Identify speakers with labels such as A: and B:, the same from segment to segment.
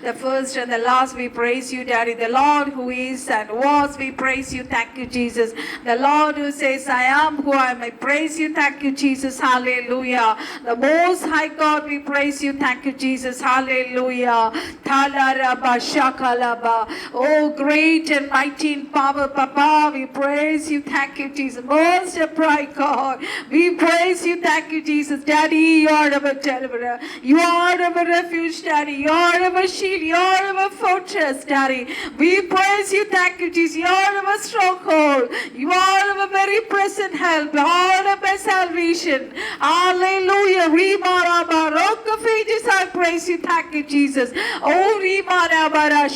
A: The first and the last, we praise you, Daddy. The Lord who is and was, we praise you. Thank you, Jesus. The Lord who says, I am who I am, I praise you. Thank you, Jesus. Hallelujah. The Most High God, we praise you. Thank you, Jesus. Hallelujah. Oh, great and mighty in power, Papa, we praise you. Thank you, Jesus. Most upright God, we praise you. Thank you, Jesus. Daddy, you are our deliverer. You are our refuge, Daddy. You are our shield. You are our fortress, Daddy. We praise you. Thank you, Jesus. You are our stronghold. You are our very present help. All of our salvation. Hallelujah. Rock of ages, I praise you. Thank you, Jesus. Oh,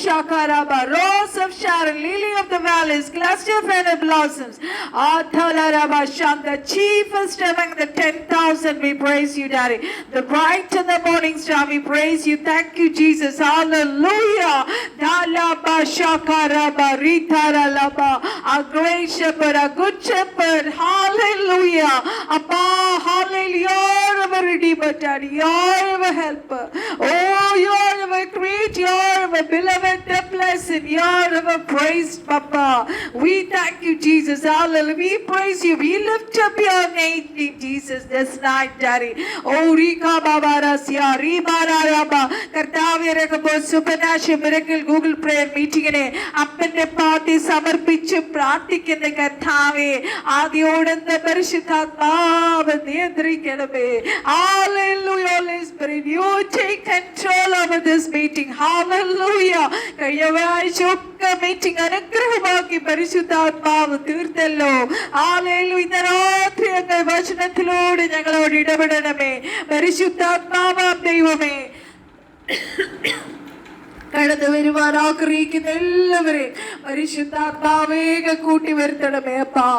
A: Shakaraba, Rose of Sharon, Lily of the valleys, cluster of feather blossoms. The chiefest among the 10,000, we praise you, Daddy. The bright and the morning star, we praise you. Thank you, Jesus. Hallelujah. A great shepherd, a good shepherd. Hallelujah. Abba, hallelujah. You're our redeemer, Daddy. You're our helper. Oh, you're our great. You're our beloved, the blessed. You're our praised, Papa. We thank you, Jesus. Hallelujah. We praise you. We lift up your name, Jesus, this night, Daddy. Oh, Rika Babarasya, Rimararaba, Kartavya Rekabo, Supernatural Miracle Google Prayer Meeting, Appende Party, Samarpichu, Pratik in the Kartave, Adiodan the Berishitama, Niandri Kanabe. Hallelujah, Holy Spirit. You take control over this meeting. Hallelujah. Kayavai meeting അനുഗ്രഹമാക്കി പരിശുദ്ധാത്മാവ് തീർത്തല്ലോ. Hallelujah. ഇന്ന് രാത്രി അങ്ങ് വചനത്തിലൂടെ ഞങ്ങളോട് ഇടപെടണമേ പരിശുദ്ധാത്മാവാം ദൈവമേ. കടന്നു വരുവാൻ ആഗ്രഹിക്കുന്ന എല്ലാവരെയും പരിശുദ്ധാത്മാവേഗ കൂട്ടി വരുത്തണമേ അപ്പാ.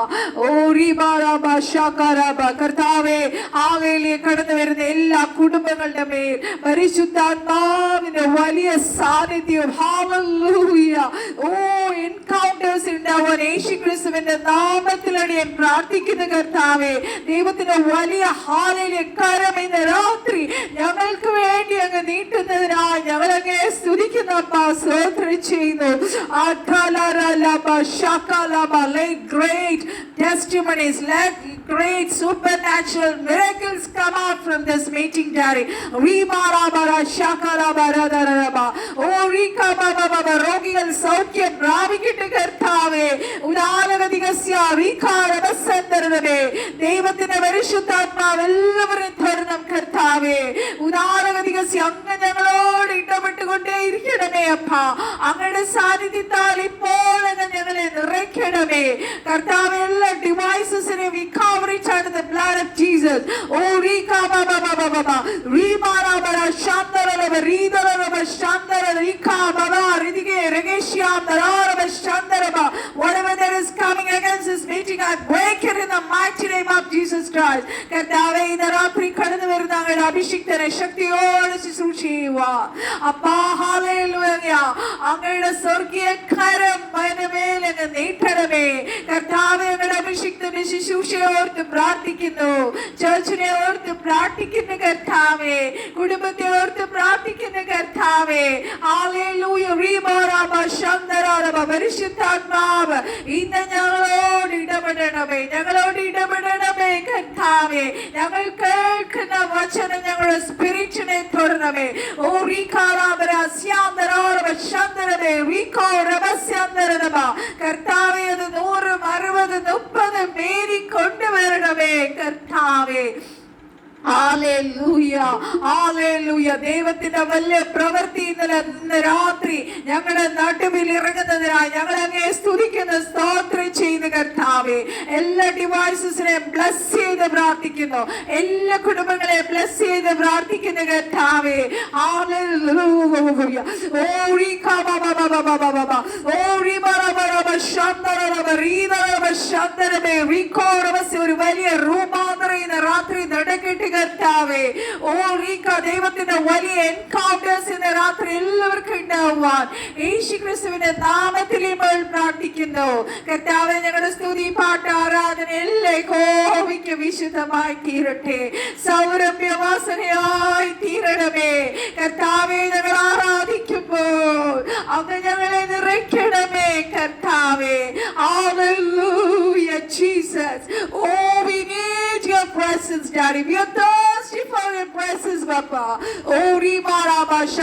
A: കർത്താവേ, ആകയിലെ കടന്നു വരുന്ന എല്ലാ കുടുംബങ്ങളുടെ മേൽ പരിശുദ്ധാത്മാവിന്റെ വലിയ സാന്നിധ്യം. ഹല്ലേലൂയ. ഓ, എൻകൗണ്ടേഴ്സ് ഉണ്ടാവാൻ യേശുക്രിസ്തുവിന്റെ നാമത്തിലാണ് ഞാൻ പ്രാർത്ഥിക്കുന്ന കർത്താവേ. ദൈവത്തിന്റെ വലിയ ഹാലയിലെ കരം ഇന്ന് രാത്രി ഞങ്ങൾക്ക് വേണ്ടി അങ്ങ് നീട്ടുന്നതിനായി ഞങ്ങളങ്ങേ സ്തുതിക്കുന്നു. Let great testimonies, let great supernatural miracles come out from this meeting, Daddy. രോഗികൾ സൗഖ്യം പ്രാപിക്കട്ടെ കർത്താവേ. ദൈവത്തിന്റെ പരിശുദ്ധാത്മാവ് എല്ലാവരും ധരണം കർത്താവേ. അങ്ങ് ഞങ്ങളോട് ഇടപെട്ടുകൊണ്ടേയിരിക്കണമേ അപ്പാ. അങ്ങയുടെ സാന്നിധ്യത്താൽ ഇപ്പോൾ ഞങ്ങളെ നിറയ്ക്കണമേ കർത്താവേ. എല്ലാ ഡിവൈസസിനെ we cover it under the blood of Jesus. Oh, Rika Baba Baba Baba Rimara Bara Shandara Ridara Shandara Rika Baba Ridige Regeshia Dara Shandara. Whatever that is coming against this meeting, I break it in the mighty name of Jesus Christ. കർത്താവേ, ഇന്ന് രാത്രി കടന്നു വരുന്ന അങ്ങയുടെ അഭിഷിക്തനെ ശക്തിയോടെ ശുശ്രൂഷിക്കുക അപ്പാ. Hallelujah. അങ്ങയുടെ സ്വർഗീയ കരം മേലെ നീട്ടണമേ കർത്താവേ. അങ്ങയുടെ അഭിഷിക്തന്റെ ശുശ്രൂഷയെ ഓർത്ത് പ്രാർത്ഥിക്കുന്നു. ചർച്ചിനെ ഓർത്ത് പ്രാർത്ഥിക്കുന്നു കർത്താവേ. കുടുംബത്തെ ഓർത്ത് പ്രാർത്ഥിക്കുന്നു കർത്താവേ. ഹല്ലേലൂയ. പരിശുദ്ധാത്മാവ് ഇന്ന് ഞങ്ങളോട് ഇടപെടണമേ. ഞങ്ങളോട് ഇടപെടണമേ കർത്താവേ. ഞങ്ങൾ കേൾക്കുന്ന വചനം ഞങ്ങളുടെ സ്പിരിറ്റിനെ തുറന്നമേ. ഓ കർത്താവേ, അത് 100, 60, 30 മേരി കൊണ്ടുവരണമേ കർത്താവേ. Hallelujah, hallelujah. ദൈവത്തിന്റെ വലിയ പ്രവൃത്തി ഇന്ന് രാത്രി ഞങ്ങളുടെ നടുവിൽ ഇറങ്ങുന്നതിനായി ഞങ്ങൾ അങ്ങേ സ്തുതിക്കുന്നു, സ്തോത്രം ചെയ്യുന്നു കർത്താവേ. എല്ലാ ഡിവൈസസിനെ ബ്ലസ് ചെയ്ത് പ്രാർത്ഥിക്കുന്നു. എല്ലാ കുടുംബങ്ങളെ ബ്ലസ് ചെയ്ത് പ്രാർത്ഥിക്കുന്നു കർത്താവേ. ഹല്ലേലൂയ. ഒരു വലിയ രൂപാന്തരം രാത്രി നടക്കട്ടെ കർത്താവേ. ഓ റീക, ദൈവത്തിന്റെ വലിയ എൻകൗണ്ടേഴ്സ് ഇന്ന് രാത്രി എല്ലാവർക്കും ഉണ്ടാവാൻ യേശുക്രിസ്തുവിന്റെ നാമത്തിൽ ഇപ്പോൾ പ്രാർത്ഥിക്കുന്നു കർത്താവേ. ഞങ്ങളുടെ സ്തുതി, പാട്ട്, ആരാധന എല്ലാം യഹോവയ്ക്ക് വിശുദ്ധമായി തീരട്ടെ, സൗരഭ്യവാസനയായി തീരണമേ കർത്താവേ, ഞങ്ങൾ ആരാധിക്കുമ്പോൾ അങ്ങ് ഞങ്ങളെ നിറയ്ക്കണമേ കർത്താവേ. Hallelujah, Jesus. Oh, we need your presence, Daddy. We are thirsty for your presence, Papa. Oh,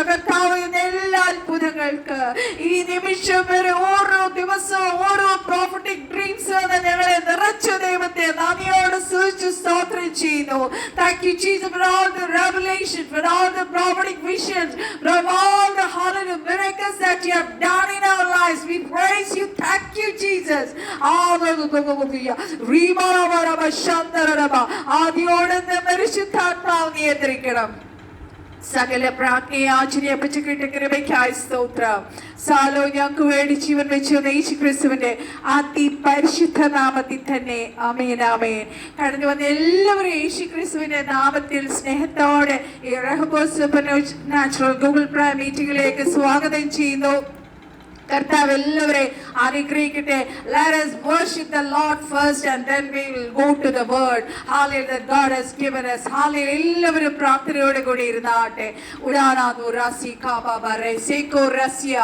A: കർത്താവേ, എല്ലാ അത്ഭുതങ്ങൾക്ക് ഈ നിമിഷം വരെ ഓരോ ദിവസവും ഓരോ പ്രോഫറ്റിക് ഡ്രീംസ് ഞങ്ങളെ നിറച്ച ദൈവത്തെ നന്ദിയോട് സ്തുതിച്ച് സ്തോത്രം ചെയ്യുന്നു. Thank you, Jesus, for all the revelation, for all the prophetic visions, for all the hallelujah miracles that you have done in our lives. We praise you. Thank you, Jesus. Hallelujah. ആദിയോടെ പരിശുദ്ധാത്മാവ് നിയന്ത്രിക്കണം. സകല പ്രാർത്ഥനയെ ആശ്ചര്യപ്പെട്ട് കിട്ടിയ കൃപയ്ക്കായി സ്തോത്രം. Swallow ഞങ്ങൾക്ക് വേണ്ടി ജീവൻ വെച്ചു യേശു ക്രിസ്തുവിന്റെ അതിപരിശുദ്ധ നാമത്തിൽ തന്നെ ആമേൻ, ആമേൻ. കടന്നു വന്ന എല്ലാവരും യേശു ക്രിസ്തുവിന്റെ നാമത്തിൽ സ്നേഹത്തോടെ ഈ റഹബോസ് സൂപ്പർ നാച്ചുറൽ ഗൂഗിൾ പ്രൈം മീറ്റിംഗിലേക്ക് സ്വാഗതം ചെയ്യുന്നു. കർത്താവ് എല്ലാവരെയും അനുഗ്രഹിക്കട്ടെ. Let us worship the Lord first and then we will go to the word. Hallelujah, that God has given us. Hallelujah. എല്ലാവരും പ്രാർത്ഥനയോടെ കൂടി ഇരുന്നാട്ടെ. ഉടാനാദു റാസി കാബാബരെ സേകോ റസിയ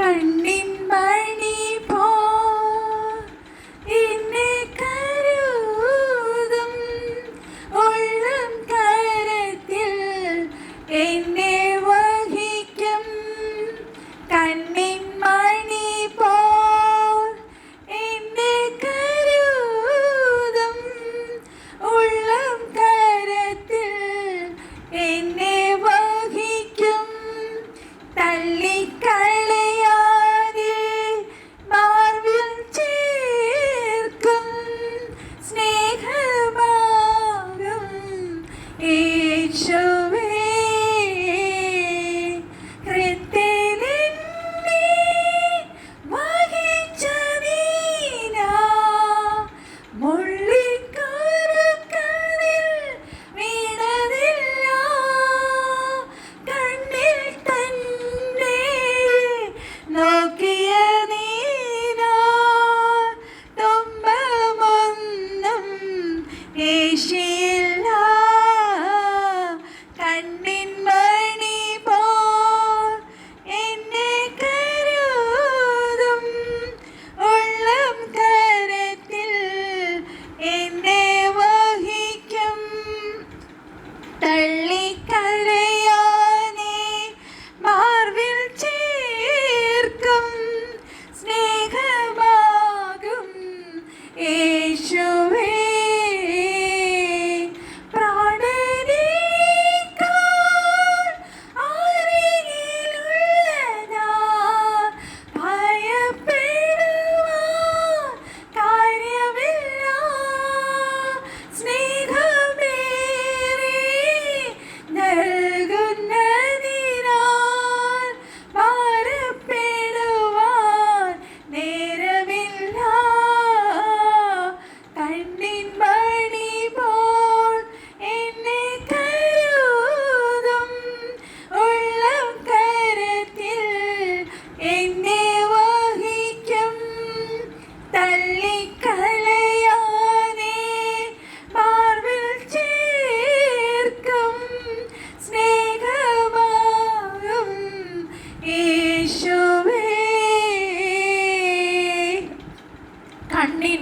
A: കണ്ണിൻ മണി പോ എന്നെ കരുതും ഉള്ളം കരത്തിൽ എന്നെ വഹിക്കും. കണ്ണിൻ മണി പോൽ എന്നെ കരുതും ഉള്ളം കരത്തിൽ എന്നെ വഹിക്കും. തള്ളിക്കളയാതെ മാർവിൽ ചേർക്കും സ്നേഹമാകും യേശുവേ.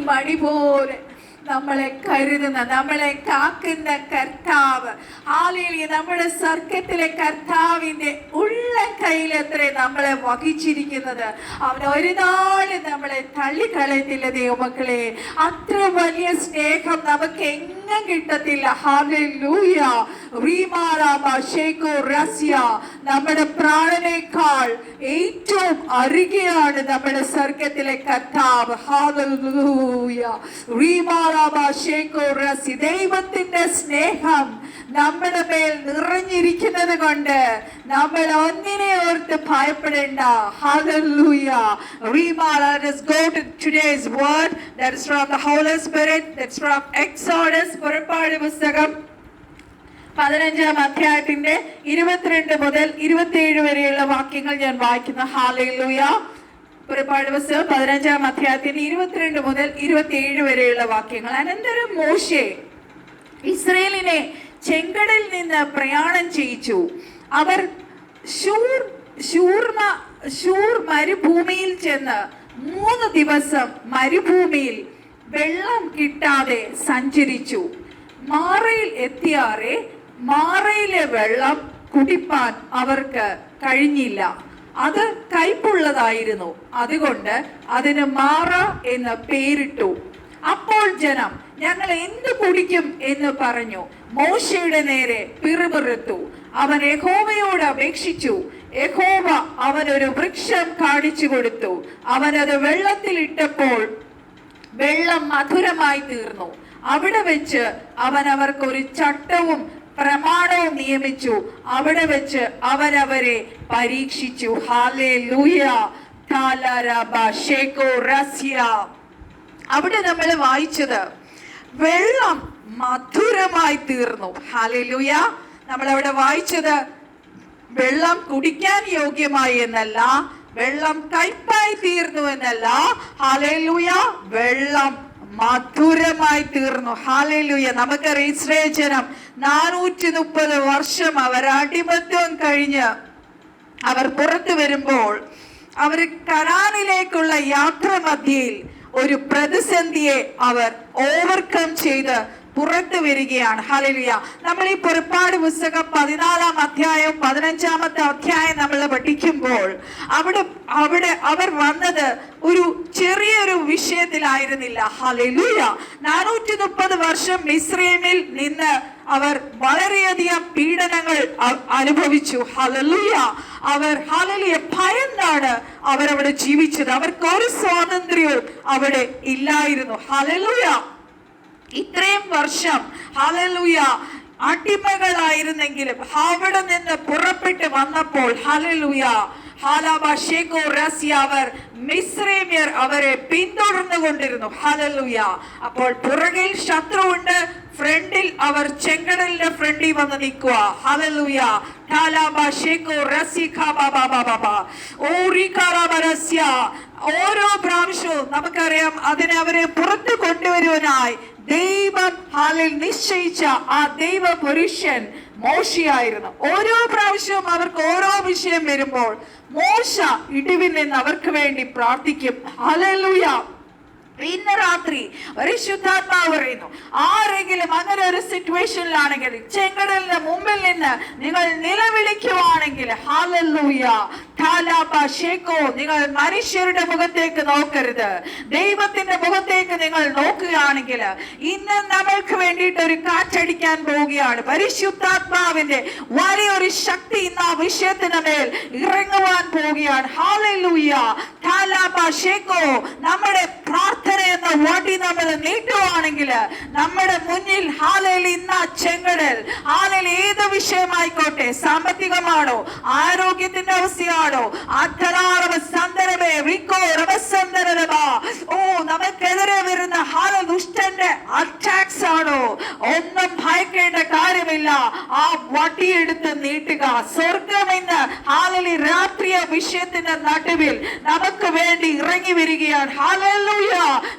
A: മണി പോലെ നമ്മളെ കരുതുന്ന നമ്മളെ കാക്കുന്ന കർത്താവ്. ഹല്ലേലൂയ. നമ്മുടെ സ്വർഗ്ഗത്തിലെ കർത്താവിന്റെ ഉള്ള കയ്യിലെത്രേ നമ്മളെ വഹിച്ചിരിക്കുന്നത്. അവൻ ഒരു നാളും നമ്മളെ തള്ളിക്കളയത്തില്ല ദൈവമക്കളെ. അത്ര വലിയ സ്നേഹം നമുക്ക് എങ്ങും കിട്ടത്തില്ല. ഹല്ലേലൂയ. നമ്മുടെ പ്രാണനേക്കാൾ ഏറ്റവും അരികെയാണ് നമ്മുടെ സ്വർഗ്ഗത്തിലെ കർത്താവ്. ഹല്ലേലൂയ. ദൈവത്തിന്റെ സ്നേഹം നമ്മുടെ മേൽ നിറഞ്ഞിരിക്കുന്നത് കൊണ്ട് നമ്മൾ ഒന്നിനെ ഓർത്ത് ഭയപ്പെടേണ്ട. Hallelujah. Let us go to today's word that is from the Holy Spirit. That's from Exodus. പുറപ്പാട് പുസ്തകം 15-ാം അധ്യായത്തിന്റെ 22 മുതൽ 27 വരെയുള്ള വാക്യങ്ങൾ ഞാൻ വായിക്കുന്നു. ഹല്ലേലൂയ. പുറപ്പാട് പുസ്തകം 15-ാം അധ്യായത്തിന്റെ 22 മുതൽ 27 വരെയുള്ള വാക്യങ്ങൾ. അനന്തരം മോശെ ഇസ്രായേലിനെ ചെങ്കടലിൽ നിന്ന് പ്രയാണം ചെയ്യിച്ചു. അവർ ശൂർ മരുഭൂമിയിൽ ചെന്ന് 3 ദിവസം മരുഭൂമിയിൽ വെള്ളം കിട്ടാതെ സഞ്ചരിച്ചു. മാറയിൽ എത്തിയാറെ മാറയിലെ വെള്ളം കുടിപ്പാൻ അവർക്ക് കഴിഞ്ഞില്ല. അത് കയ്പുള്ളതായിരുന്നു. അതുകൊണ്ട് അതിന് മാറ എന്ന് പേരിട്ടു. അപ്പോൾ ജനം, ഞങ്ങൾ എന്ത് കുടിക്കും എന്ന് പറഞ്ഞു മോശയുടെ നേരെ പിറുപിറുത്തു. അവൻ യഹോവയോട് അപേക്ഷിച്ചു. യഹോവ അവനൊരു വൃക്ഷം കാണിച്ചു കൊടുത്തു. അവനത് വെള്ളത്തിൽ ഇട്ടപ്പോൾ വെള്ളം മധുരമായി തീർന്നു. അവിടെ വെച്ച് അവൻ അവർക്കൊരു ചട്ടവും പ്രമാണവും നിയമിച്ചു. അവിടെ വെച്ച് അവരവരെ പരീക്ഷിച്ചു. ഹല്ലേലൂയ. അവിടെ നമ്മൾ വായിച്ചത് വെള്ളം മധുരമായി തീർന്നു. ഹല്ലേലൂയ. നമ്മൾ അവിടെ വായിച്ചത് വെള്ളം കുടിക്കാൻ യോഗ്യമായി എന്നല്ല, വെള്ളം കയ്പായി തീർന്നു എന്നല്ല. ഹല്ലേലൂയ. വെള്ളം മധുരമായി തീർന്നു. ഹല്ലേലൂയ. നമുക്കറിയാം ഇസ്രായേൽ ജനം 430 വർഷം അവർ അടിമത്വം കഴിഞ്ഞ് അവർ പുറത്തു വരുമ്പോൾ അവർ കനാനിലേക്കുള്ള യാത്ര മധ്യയിൽ ഒരു പ്രതിസന്ധിയെ അവർ ഓവർകം ചെയ്ത് പുറത്തു വരികയാണ്. ഹല്ലേലൂയ. നമ്മൾ ഈ പുറപ്പാട് പുസ്തകം 14-ാം അധ്യായം 15-ാമത്തെ അധ്യായം നമ്മൾ പഠിക്കുമ്പോൾ അവിടെ അവർ വന്നത് ഒരു ചെറിയൊരു വിഷയത്തിലായിരുന്നില്ല. ഹല്ലേലൂയ. 430 വർഷം മിസ്രയീമിൽ നിന്ന് അവർ വളരെയധികം പീഡനങ്ങൾ അനുഭവിച്ചു. ഹല്ലേലൂയ. ഹല്ലേലൂയ ഭയന്നാണ് അവരവിടെ ജീവിച്ചത്. അവർക്ക് ഒരു സ്വാതന്ത്ര്യവും അവിടെ ഇല്ലായിരുന്നു. ഹല്ലേലൂയ. ഇത്രയും വർഷം ഹല്ലേലൂയ അടിമകളായിരുന്നെങ്കിലും അവിടെ നിന്ന് പുറപ്പെട്ട് വന്നപ്പോൾ ഹല്ലേലൂയ അവർ മിസ്രൈമ്യർ അവരെ പിന്തുടർന്നു കൊണ്ടിരുന്നു. ഹല്ലേലൂയ. അപ്പോൾ പുറകിൽ ശത്രുവുണ്ട്, ഫ്രണ്ടിൽ അവർ ചെങ്കടലിന്റെ ഫ്രണ്ടിൽ വന്ന് നിൽക്കുക. ഹല്ലേലൂയ. ഓരോ പ്രാവശ്യവും നമുക്കറിയാം അതിനെ അവരെ പുറത്തു കൊണ്ടുവരുവാനായി ദൈവം നിശ്ചയിച്ച ആ ദൈവ പുരുഷൻ മോശയായിരുന്നു. ഓരോ പ്രാവശ്യവും അവർക്ക് ഓരോ വിഷയം വരുമ്പോൾ മോശ ഇടിവിൽ നിന്ന് അവർക്ക് വേണ്ടി പ്രാർത്ഥിക്കും. ഹല്ലേലൂയ. ഇന്ന് രാത്രി പരിശുദ്ധാത്മാവ് പറയുന്നു, ആരെങ്കിലും അങ്ങനെ ഒരു സിറ്റുവേഷനിലാണെങ്കിൽ ചെങ്കടലിന്റെ മുമ്പിൽ നിന്ന് നിങ്ങൾ നിലവിളിക്കുവാണെങ്കിൽ ഹല്ലേലൂയ നിങ്ങൾ മനുഷ്യരുടെ മുഖത്തേക്ക് നോക്കരുത്, ദൈവത്തിന്റെ മുഖത്തേക്ക് നിങ്ങൾ നോക്കുകയാണെങ്കിൽ ഇന്ന് നമ്മൾക്ക് വേണ്ടിയിട്ട് ഒരു കാറ്റടിക്കാൻ പോവുകയാണ്. പരിശുദ്ധാത്മാവിന്റെ വലിയൊരു ശക്തി ഇന്ന് ആ വിഷയത്തിന് മേൽ ഇറങ്ങുവാൻ പോവുകയാണ്. ഹല്ലേലൂയ. നമ്മുടെ പ്രാർത്ഥന എന്ന വടി നമ്മൾ നീട്ടുവാണെങ്കിൽ നമ്മുടെ മുന്നിൽ ഇന്ന് ചെങ്കടൽ ഏത് വിഷയമായിക്കോട്ടെ, സാമ്പത്തികമാണോ, ആരോഗ്യത്തിന്റെ അവസ്ഥയാണോ, നമുക്കെതിരെ വരുന്ന ദുഷ്ടന്റെ അറ്റാക്സ് ആണോ, ഒന്നും ഭയക്കേണ്ട കാര്യമില്ല. ആ വടിയെടുത്ത് നീട്ടുക. സ്വർഗം ഇന്ന് രാത്രിയ വിഷയത്തിന്റെ നടുവിൽ നമുക്ക് വേണ്ടി ഇറങ്ങി വരികയാണ്. ഹല്ലേലൂയ.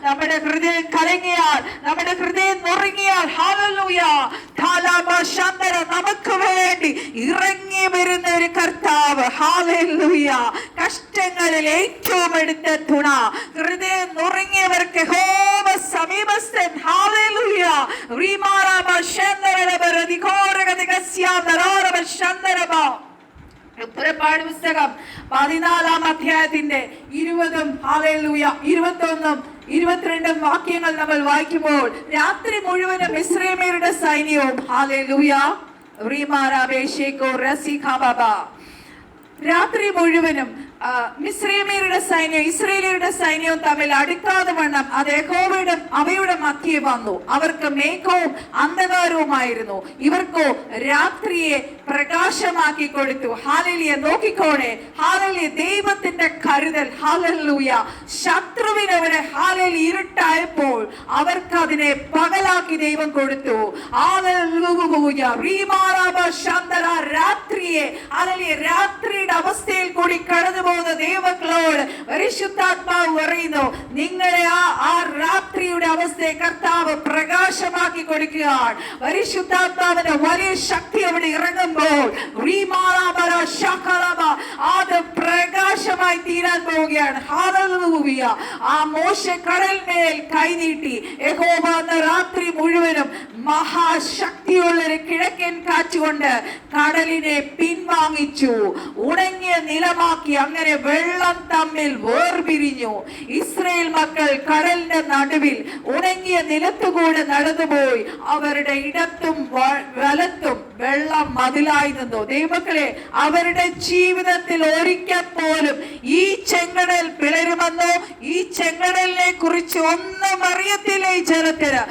A: നമ്മുടെ ഹൃദയം കലങ്ങിയാൽ, നമ്മുടെ ഹൃദയം നുറുങ്ങിയാൽ ഹല്ലേലൂയ നമുക്ക് വേണ്ടി ഇറങ്ങി വരുന്ന ഒരു കർത്താവ്. ഹല്ലേലൂയ. കഷ്ടങ്ങളിൽ ഏറ്റവും എടുത്ത തുണ, ഹൃദയം നുറുങ്ങിയവർക്ക് യഹോവ സമീപസ്ഥൻ. ഹല്ലേലൂയ. പുറപ്പാട് പുസ്തകം 14-ാം അധ്യായത്തിന്റെ 20-ഉം 21-ഉം 22-ഉം വാക്യങ്ങൾ നമ്മൾ വായിക്കുമ്പോൾ രാത്രി മുഴുവനും മിസ്രയീമ്യരുടെ സൈന്യവും ഹല്ലേലൂയ രാത്രി മുഴുവനും മിസ്രയീമ്യരുടെ സൈന്യം ഇസ്രായേലിയരുടെ സൈന്യവും തമ്മിൽ അടുക്കാതെ വണ്ണം അത് യഹോവയുടെ അവയുടെ മധ്യേ വന്നു. അവർക്ക് മേഘവും അന്ധകാരവുമായിരുന്നു, ഇവർക്കോ രാത്രിയെ പ്രകാശമാക്കി കൊടുത്തു. ഹല്ലേലൂയ. നോക്കിക്കോണേ, ഹല്ലേലൂയ, ദൈവത്തിന്റെ കരുതൽ. ഹല്ലേലൂയ. ശത്രുവിനവരെ ഹല്ലേലൂയ ഇരുട്ടായപ്പോൾ അവർക്ക് അതിനെ പകലാക്കി ദൈവം കൊടുത്തു. ഹല്ലേലൂയ. റീമാറാബ ശാന്തര, രാത്രിയെ ഹല്ലേലൂയ രാത്രിയുടെ അവസ്ഥയിൽ കൂടി കടന്നു പോകുന്ന ദൈവങ്ങളോട് പരിശുദ്ധാത്മാവ് പറയുന്നു, നിങ്ങളെ ആ രാത്രിയുടെ അവസ്ഥയെ കർത്താവ് പ്രകാശമാക്കി കൊടുക്കുകയാണ്. പരിശുദ്ധാത്മാവിന്റെ വലിയ ശക്തി അവിടെ ഇറങ്ങുമ്പോൾ അത് പ്രകാശമായി തീരാൻ പോവുകയാണ്. ഹല്ലേലൂയ. ആ മോശെ കടലിന്മേൽ കൈനീട്ടി യഹോവ അന്ന് രാത്രി മുഴുവനും മഹാശക്തിയുള്ള ഒരു കിഴക്കൻ കാറ്റുകൊണ്ട് കടലിനെ പിൻവാങ്ങിച്ചു, ഉണങ്ങിയ നിലമാക്കി. അങ്ങനെ വെള്ളം തമ്മിൽ വേർപിരിഞ്ഞു. ഇസ്രായേൽ മക്കൾ കടലിന്റെ നടുവിൽ ഉണങ്ങിയ നിലത്തുകൂടെ നടന്നുപോയി. അവരുടെ ഇടത്തും വലത്തും വെള്ളം മതിലായി നിന്നു. ദൈവമക്കളെ, അവരുടെ ജീവിതത്തിൽ ഒരിക്കൽ പോലും ഈ ചെങ്കടൽ പിളരുമെന്നോ ഈ ചെങ്കടലിനെ കുറിച്ച് ഒന്നും അറിയത്തില്ല ഈ ജനത്തിന്.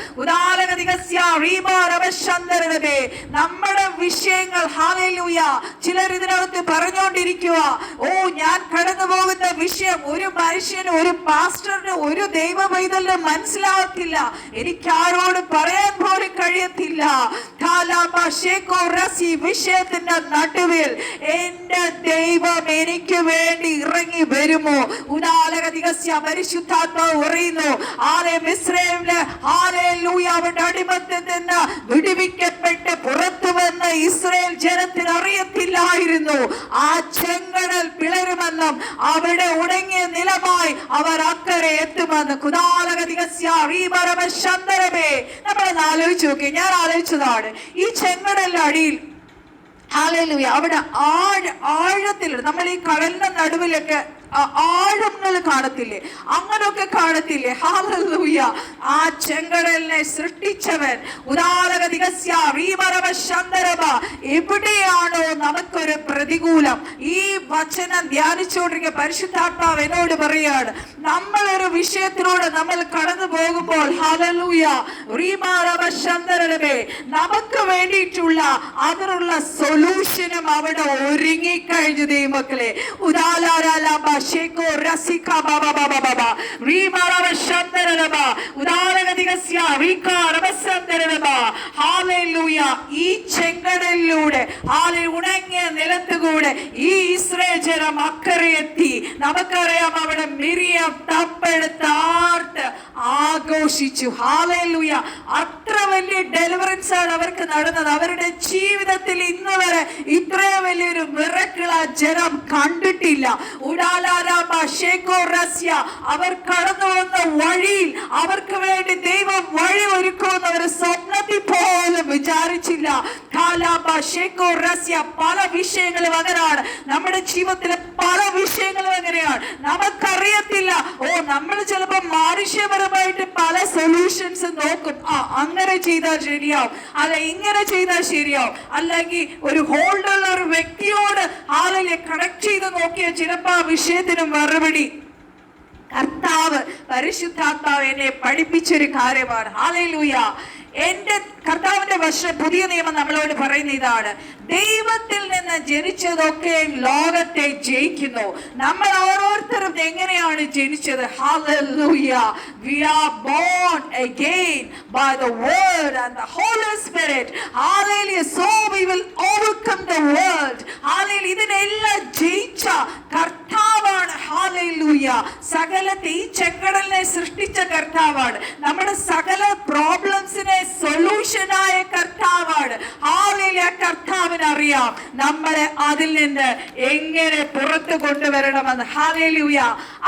A: നമ്മുടെ വിഷയങ്ങൾ ഹല്ലേലൂയ ചിലർ ഇതിനകത്ത് പറഞ്ഞുകൊണ്ടിരിക്കുക, ഓ ഞാൻ കടന്നു പോകുന്ന വിഷയം ഒരു മനുഷ്യന്, ഒരു പാസ്റ്ററിന്, ഒരു ദൈവ പൈതലിന് മനസ്സിലാവത്തില്ല, എനിക്ക് ആരോട് പറയാൻ പോലും കഴിയത്തില്ല. വിഷയത്തിന്റെ നടുവിൽ എന്റെ ദൈവം എനിക്ക് വേണ്ടി ഇറങ്ങി വരുമോ? പരിശുദ്ധാത്മാവ് പറയുന്നു, അവരുടെ അടിമത്തിൽ നിന്ന് വിടുവിക്കപ്പെട്ട് പുറത്തു വന്ന ഇസ്രായേൽ ജനത്തിന് അറിയത്തില്ലായിരുന്നു ആ ചെങ്കടൽ പിളരുമെന്നും അവിടെ ഉണങ്ങിയ നിലമായി അവർ അക്കരെ എത്തുമെന്ന്. നമ്മൾ ആലോചിച്ച് നോക്കി, ഞാൻ ആലോചിച്ചതാണ് ഈ ചെങ്കടലിന്റെ അടിയിൽ ഹല്ലേലൂയ അവിടെ ആഴത്തിൽ നമ്മൾ ഈ കടലിന്റെ നടുവിലൊക്കെ ആഴങ്ങൾ കാണത്തില്ലേ, അങ്ങനൊക്കെ കാണത്തില്ലേ. ഹല്ലേലൂയ. ആ ചെങ്കടലിനെ സൃഷ്ടിച്ചവൻ എവിടെയാണോ നമുക്കൊരു പ്രതികൂലം, ഈ വചനം ധ്യാനിച്ചുകൊണ്ടിരിക്കുക പരിശുദ്ധാത്മാവ് എന്നോട് പറയാണ്, നമ്മളൊരു വിഷയത്തിലൂടെ നമ്മൾ കടന്നു പോകുമ്പോൾ ഹല്ലേലൂയ നമുക്ക് വേണ്ടിയിട്ടുള്ള അതിനുള്ള സൊല്യൂഷനും അവിടെ ഒരുങ്ങിക്കഴിഞ്ഞു ദൈവമക്കളെ. ഈ ചെങ്കടലിലൂടെ ഉണങ്ങിയ നിലത്തുകൂടെ ഈ ഇസ്രായേൽ ജനം അക്കരെ എത്തി. നമുക്കറിയാം അവിടെ മിരിയം തപ്പെടുത്താർത്ത് ആഘോഷിച്ചു. ഹല്ലേലൂയ. അത്ര വലിയ ഡെലിവറൻസ് ആണ് അവർക്ക് നടന്നത്. അവരുടെ ജീവിതത്തിൽ ഇന്ന് വരെ ഇത്രയും വലിയൊരു മിറക്കിൾ ആ ജനം കണ്ടിട്ടില്ല. അവർ കടന്നു വന്ന വഴിയിൽ അവർക്ക് വേണ്ടി ദൈവം വഴി ഒരുക്കുമെന്ന് അവർ സ്വപ്നത്തിൽ പോലും വിചാരിച്ചില്ല. പല വിഷയങ്ങളും അങ്ങനെയാണ്, നമ്മുടെ ജീവിതത്തിലെ പല വിഷയങ്ങളും അങ്ങനെയാണ്. നമുക്കറിയത്തില്ല, ഓ നമ്മൾ ചിലപ്പോൾ മാനുഷ്യപരമായിട്ട് പല സൊല്യൂഷൻസ് നോക്കും, അങ്ങനെ ചെയ്താൽ ശരിയാവും, അല്ല ഇങ്ങനെ ചെയ്താൽ ശരിയാവും, അല്ലെങ്കിൽ ഒരു ഹോൾഡുള്ള ഒരു വ്യക്തിയോട് ആളിലെ കണക്ട് ചെയ്ത് നോക്കിയാൽ ചിലപ്പോൾ ആ വിഷയത്തിന് മറുപടി കർത്താവ് പരിശുദ്ധാത്മാവ് എന്നെ പഠിപ്പിച്ചൊരു കാര്യമാണ്. ഹല്ലേലൂയ. എന്റെ കർത്താവിന്റെ വശം പുതിയ നിയമം നമ്മളോട് പറയുന്ന ഇതാണ്, ദൈവത്തിൽ നിന്ന് ജനിച്ചതൊക്കെ ലോകത്തെ ജയിക്കുന്നു. നമ്മൾ ഓരോരുത്തരും എങ്ങനെയാണ് ജനിച്ചത്? Hallelujah. We are born again by the word and the Holy Spirit. Hallelujah. So we will overcome the world. Hallelujah. ഇതിനെല്ലാം ജയിച്ച കർത്താവാണ്. ഹല്ലേലൂയ. സകലത്തെ ഈ ചെങ്കടലിനെ സൃഷ്ടിച്ച കർത്താവാണ്. നമ്മുടെ സകല പ്രോബ്ലംസിനെ സൊല്യൂഷനായ കർത്താവാണ്. ഹല്ലേലൂയ. കർത്താവിന് അറിയാം നമ്മളെ അതിൽ നിന്ന് എങ്ങനെ പുറത്തു കൊണ്ടുവരണമെന്ന്. ഹല്ലേലൂയ.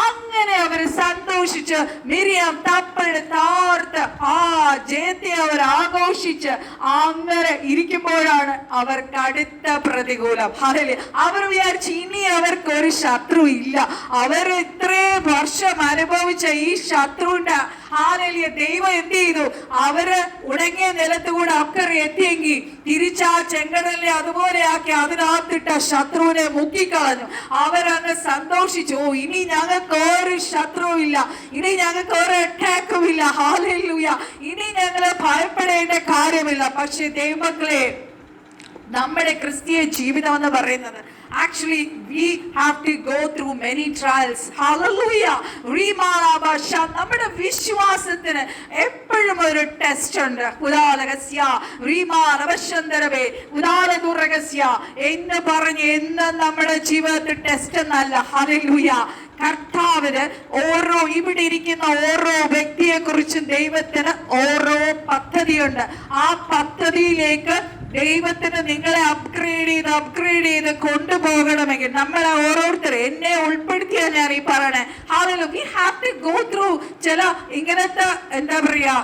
A: അങ്ങനെ അവർ സന്തോഷിച്ച് മിരിയം തപ്പെടുത്താർത്ത് ആ ജയത്തെ അവർ ആഘോഷിച്ച് അങ്ങനെ ഇരിക്കുമ്പോഴാണ് അവർക്ക് അടുത്ത പ്രതികൂലം. ഹല്ലേലൂയ. അവർ വിചാരിച്ചു ഇനി അവർക്ക് ഒരു ശത്രു ഇല്ല. അവർ ഇത്രയും വർഷം അനുഭവിച്ച ഈ ശത്രുവിന്റെ ഹല്ലേലൂയ ദൈവം എന്ത് ചെയ്തു? അവര് ഉണങ്ങിയ നിലത്തുകൂടെ അക്കരെ എത്തിയെങ്കിൽ തിരിച്ചാ ചെങ്കടലിനെ അതുപോലെ ആക്കി അതിനകത്തിട്ട ശത്രുവിനെ മുക്കിക്കളഞ്ഞു. അവരങ്ങ് സന്തോഷിച്ചു, ഓ ഇനി ഞങ്ങൾക്ക് ഒരു ശത്രുവില്ല, ഇനി ഞങ്ങൾക്ക് ഒരു അറ്റാക്കും ഇല്ല. ഹല്ലേലൂയ. ഇനി ഞങ്ങളെ ഭയപ്പെടേണ്ട കാര്യമില്ല. പക്ഷെ ദൈവമക്കളെ, നമ്മുടെ ക്രിസ്തീയ ജീവിതം എന്ന് പറയുന്നത് actually we have to go through many trials. Hallelujah. നമ്മുടെ വിശ്വാസത്തിന് എപ്പോഴും ഒരു ടെസ്റ്റ് ഉണ്ട്. എന്ന് പറഞ്ഞ് എന്ന് നമ്മുടെ ജീവിതത്തിൽ ടെസ്റ്റ് എന്നല്ല. ഹല്ലേലൂയ. കർത്താവിന് ഇവിടെ ഇരിക്കുന്ന ഓരോ വ്യക്തിയെ കുറിച്ചും ദൈവത്തിന് ഓരോ പദ്ധതിയുണ്ട്. ആ പദ്ധതിയിലേക്ക് ദൈവത്തിന് നിങ്ങളെ അപ്ഗ്രേഡ് ചെയ്ത് കൊണ്ടുപോകണമെങ്കിൽ നമ്മളെ ഓരോരുത്തരും, എന്നെ ഉൾപ്പെടുത്തിയാ ഞാൻ ഈ പറയണേ, hallelujah, we have to go through ചില ഇങ്ങനത്തെ എന്താ പറയാ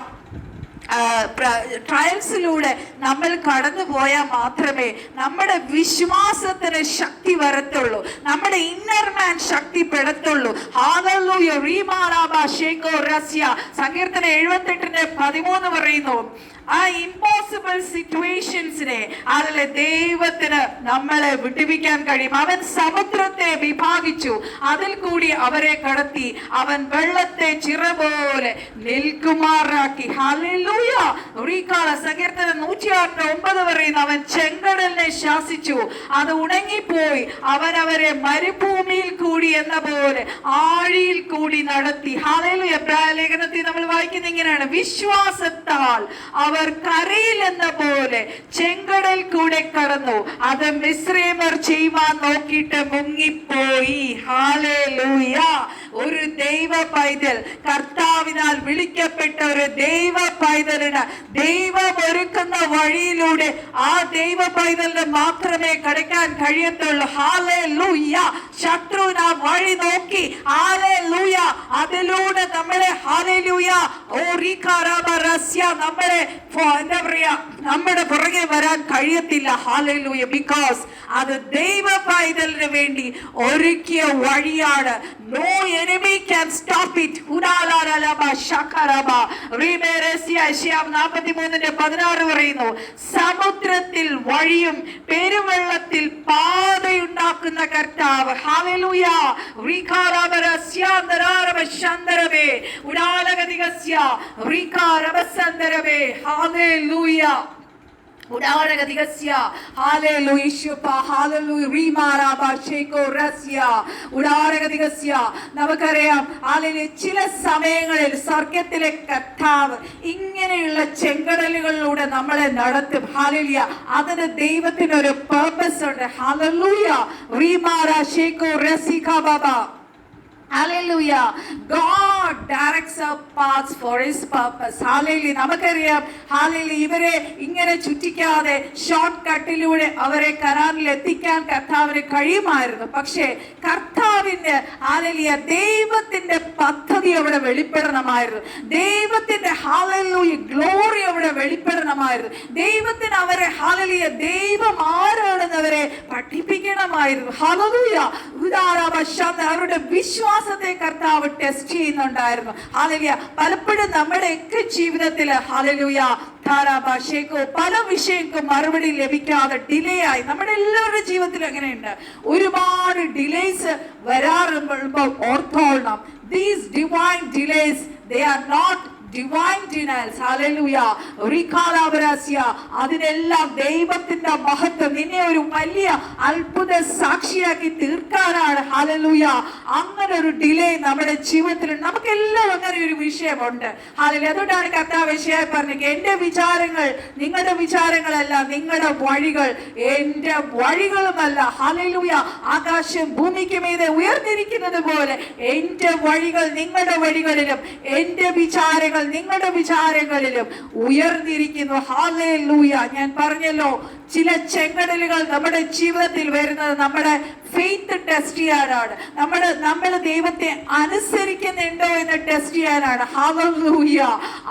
A: ട്രയൽസിലൂടെ നമ്മൾ കടന്നു പോയാൽ മാത്രമേ നമ്മുടെ വിശ്വാസത്തിന് ശക്തി വരത്തുള്ളൂ, നമ്മുടെ ഇന്നർ മാൻ ശക്തിപ്പെടത്തുള്ളൂ. ഹല്ലേലൂയ. സങ്കീർത്തനം 78:13 പറയുന്നു, ആ ഇമ്പോസിബിൾ സിറ്റുവേഷൻസിനെ അതിലെ ദൈവത്തിന് നമ്മളെ വിടുവിക്കാൻ കഴിയും. അവൻ സമുദ്രത്തെ വിഭാഗിച്ചു, അതിൽ കൂടി അവരെ കടത്തി, അവൻ വെള്ളത്തെ ചിറ പോലെ നിൽക്കുമാറാക്കി. ഹല്ലേലൂയ. സങ്കീർത്തനം 106:9 പറയുന്നു, അവൻ ചെങ്കടലിനെ ശാസിച്ചു, അത് ഉണങ്ങിപ്പോയി, അവൻ അവരെ മരുഭൂമിയിൽ കൂടി എന്ന പോലെ ആഴിയിൽ കൂടി നടത്തി. ഹല്ലേലൂയ. ലേഖനത്തിൽ നമ്മൾ വായിക്കുന്ന ഇങ്ങനെയാണ്, വിശ്വാസത്താൽ അവർ കരയിൽ എന്ന പോലെ ചെങ്കടൽ കൂടെ കടന്നു, അത് മിസ്രൈമർ ചെയ്യുവാൻ നോക്കിയിട്ട് മുങ്ങിപ്പോയി. ഹല്ലേലൂയ. ഒരു ദൈവ പൈതൽ, കർത്താവിനാൽ വിളിക്കപ്പെട്ട ഒരു ദൈവ പൈതലിന് ദൈവം ഒരുക്കുന്ന വഴിയിലൂടെ ആ ദൈവ പൈതലിന് മാത്രമേ കടക്കാൻ കഴിയത്തുള്ളൂ. ഹല്ലേലൂയ. ശത്രുവിന് ആ വഴി നോക്കി, ഹല്ലേലൂയ, അതിലൂടെ നമ്മളെ ഹല്ലേലൂയ നമ്മളെ എന്താ പറയാ നമ്മുടെ പുറകെ വരാൻ കഴിയത്തില്ല. ഹല്ലേലൂയ. ബിക്കോസ് അത് ദൈവ പൈതലിന് വേണ്ടി ഒരുക്കിയ വഴിയാണ്. No enemy can stop it. 43:16 പറയുന്നു, സമുദ്രത്തിൽ വഴിയും പെരുവെള്ളത്തിൽ പാതയുണ്ടാക്കുന്ന കർത്താവ്. ഹല്ലേലൂയ. Hallelujah. നമുക്കറിയാം, ചില സമയങ്ങളിൽ സ്വർഗത്തിലെ കർത്താവ് ഇങ്ങനെയുള്ള ചെങ്കടലുകളിലൂടെ നമ്മളെ നടത്തും. ഹല്ലേലൂയ. അതിന് ദൈവത്തിന് ഒരു പർപ്പസ് ഉണ്ട്. Hallelujah. Hallelujah. God directs our paths for his purpose. Hallelujah. നമുക്കറിയാം, hallelujah, ഇവരെ ഇങ്ങനെ ചുറ്റിക്കാതെ ഷോർട്ട് കട്ടിലൂടെ അവരെ കനാനിൽ എത്തിക്കാൻ കർത്താവിന് കഴിയുമായിരുന്നു. പക്ഷേ കർത്താവിന്റെ hallelujah ദൈവത്തിന്റെ പദ്ധതി അവിടെ വെളിപ്പെടണമായിരുന്നു. ദൈവത്തിന്റെ hallelujah ഗ്ലോറി അവിടെ വെളിപ്പെടണമായിരുന്നു. ദൈവത്തിന് അവരെ hallelujah ദൈവം ആരാണെന്ന് അവരെ പഠിപ്പിക്കണമായിരുന്നു. hallelujah. അവരുടെ വിശ്വാസത്തെ കർത്താവ് ടെസ്റ്റ് ചെയ്യുന്നുണ്ടായിരുന്നു. ഹല്ലേലൂയ. പലപ്പോഴും നമ്മുടെയൊക്കെ ജീവിതത്തിൽ ഹല്ലേലൂയ പല വിഷയങ്ങൾക്കും മറുപടി ലഭിക്കാതെ ഡിലേ ആയി നമ്മുടെ എല്ലാവരുടെ ജീവിതത്തിൽ അങ്ങനെയുണ്ട്. ഒരുപാട് delays വരാറുമ്പോൾ ഓർത്തോളണം, these divine delays, they are not divine denials. Hallelujah. അതിനെല്ലാം ദൈവത്തിന്റെ മഹത്വം നിന്നെ ഒരു വലിയ അത്ഭുത സാക്ഷിയാക്കി തീർക്കാനാണ്. ഹല്ലേലൂയ. അങ്ങനെ ഒരു ഡിലേ നമ്മുടെ ജീവിതത്തിൽ നമുക്കെല്ലാം അങ്ങനെ ഒരു വിഷയമുണ്ട്. ഹല്ലേലൂയ. അതുകൊണ്ടാണ് കർത്താവ് വിഷയമായി പറഞ്ഞത്, എന്റെ വിചാരങ്ങൾ നിങ്ങളുടെ വിചാരങ്ങളല്ല, നിങ്ങളുടെ വഴികൾ എന്റെ വഴികളുമല്ല. ഹല്ലേലൂയ. ആകാശം ഭൂമിക്ക് മീതെ ഉയർന്നിരിക്കുന്നത് പോലെ എന്റെ വഴികൾ നിങ്ങളുടെ വഴികളിലും എന്റെ വിചാരങ്ങൾ നിങ്ങളുടെ വിചാരങ്ങളിലും ഉയർന്നിരിക്കുന്നു. ഹല്ലേലൂയ. ഞാൻ പറഞ്ഞല്ലോ, ചില ചെങ്കടലുകൾ നമ്മുടെ ജീവിതത്തിൽ വരുന്നത് നമ്മുടെ ഫെയ്ത്ത് ടെസ്റ്റ് ചെയ്യാനാണ്, നമ്മൾ ദൈവത്തെ അനുസരിക്കുന്നുണ്ടോ എന്ന് ടെസ്റ്റ് ചെയ്യാനാണ്. ഹല്ലേലൂയ.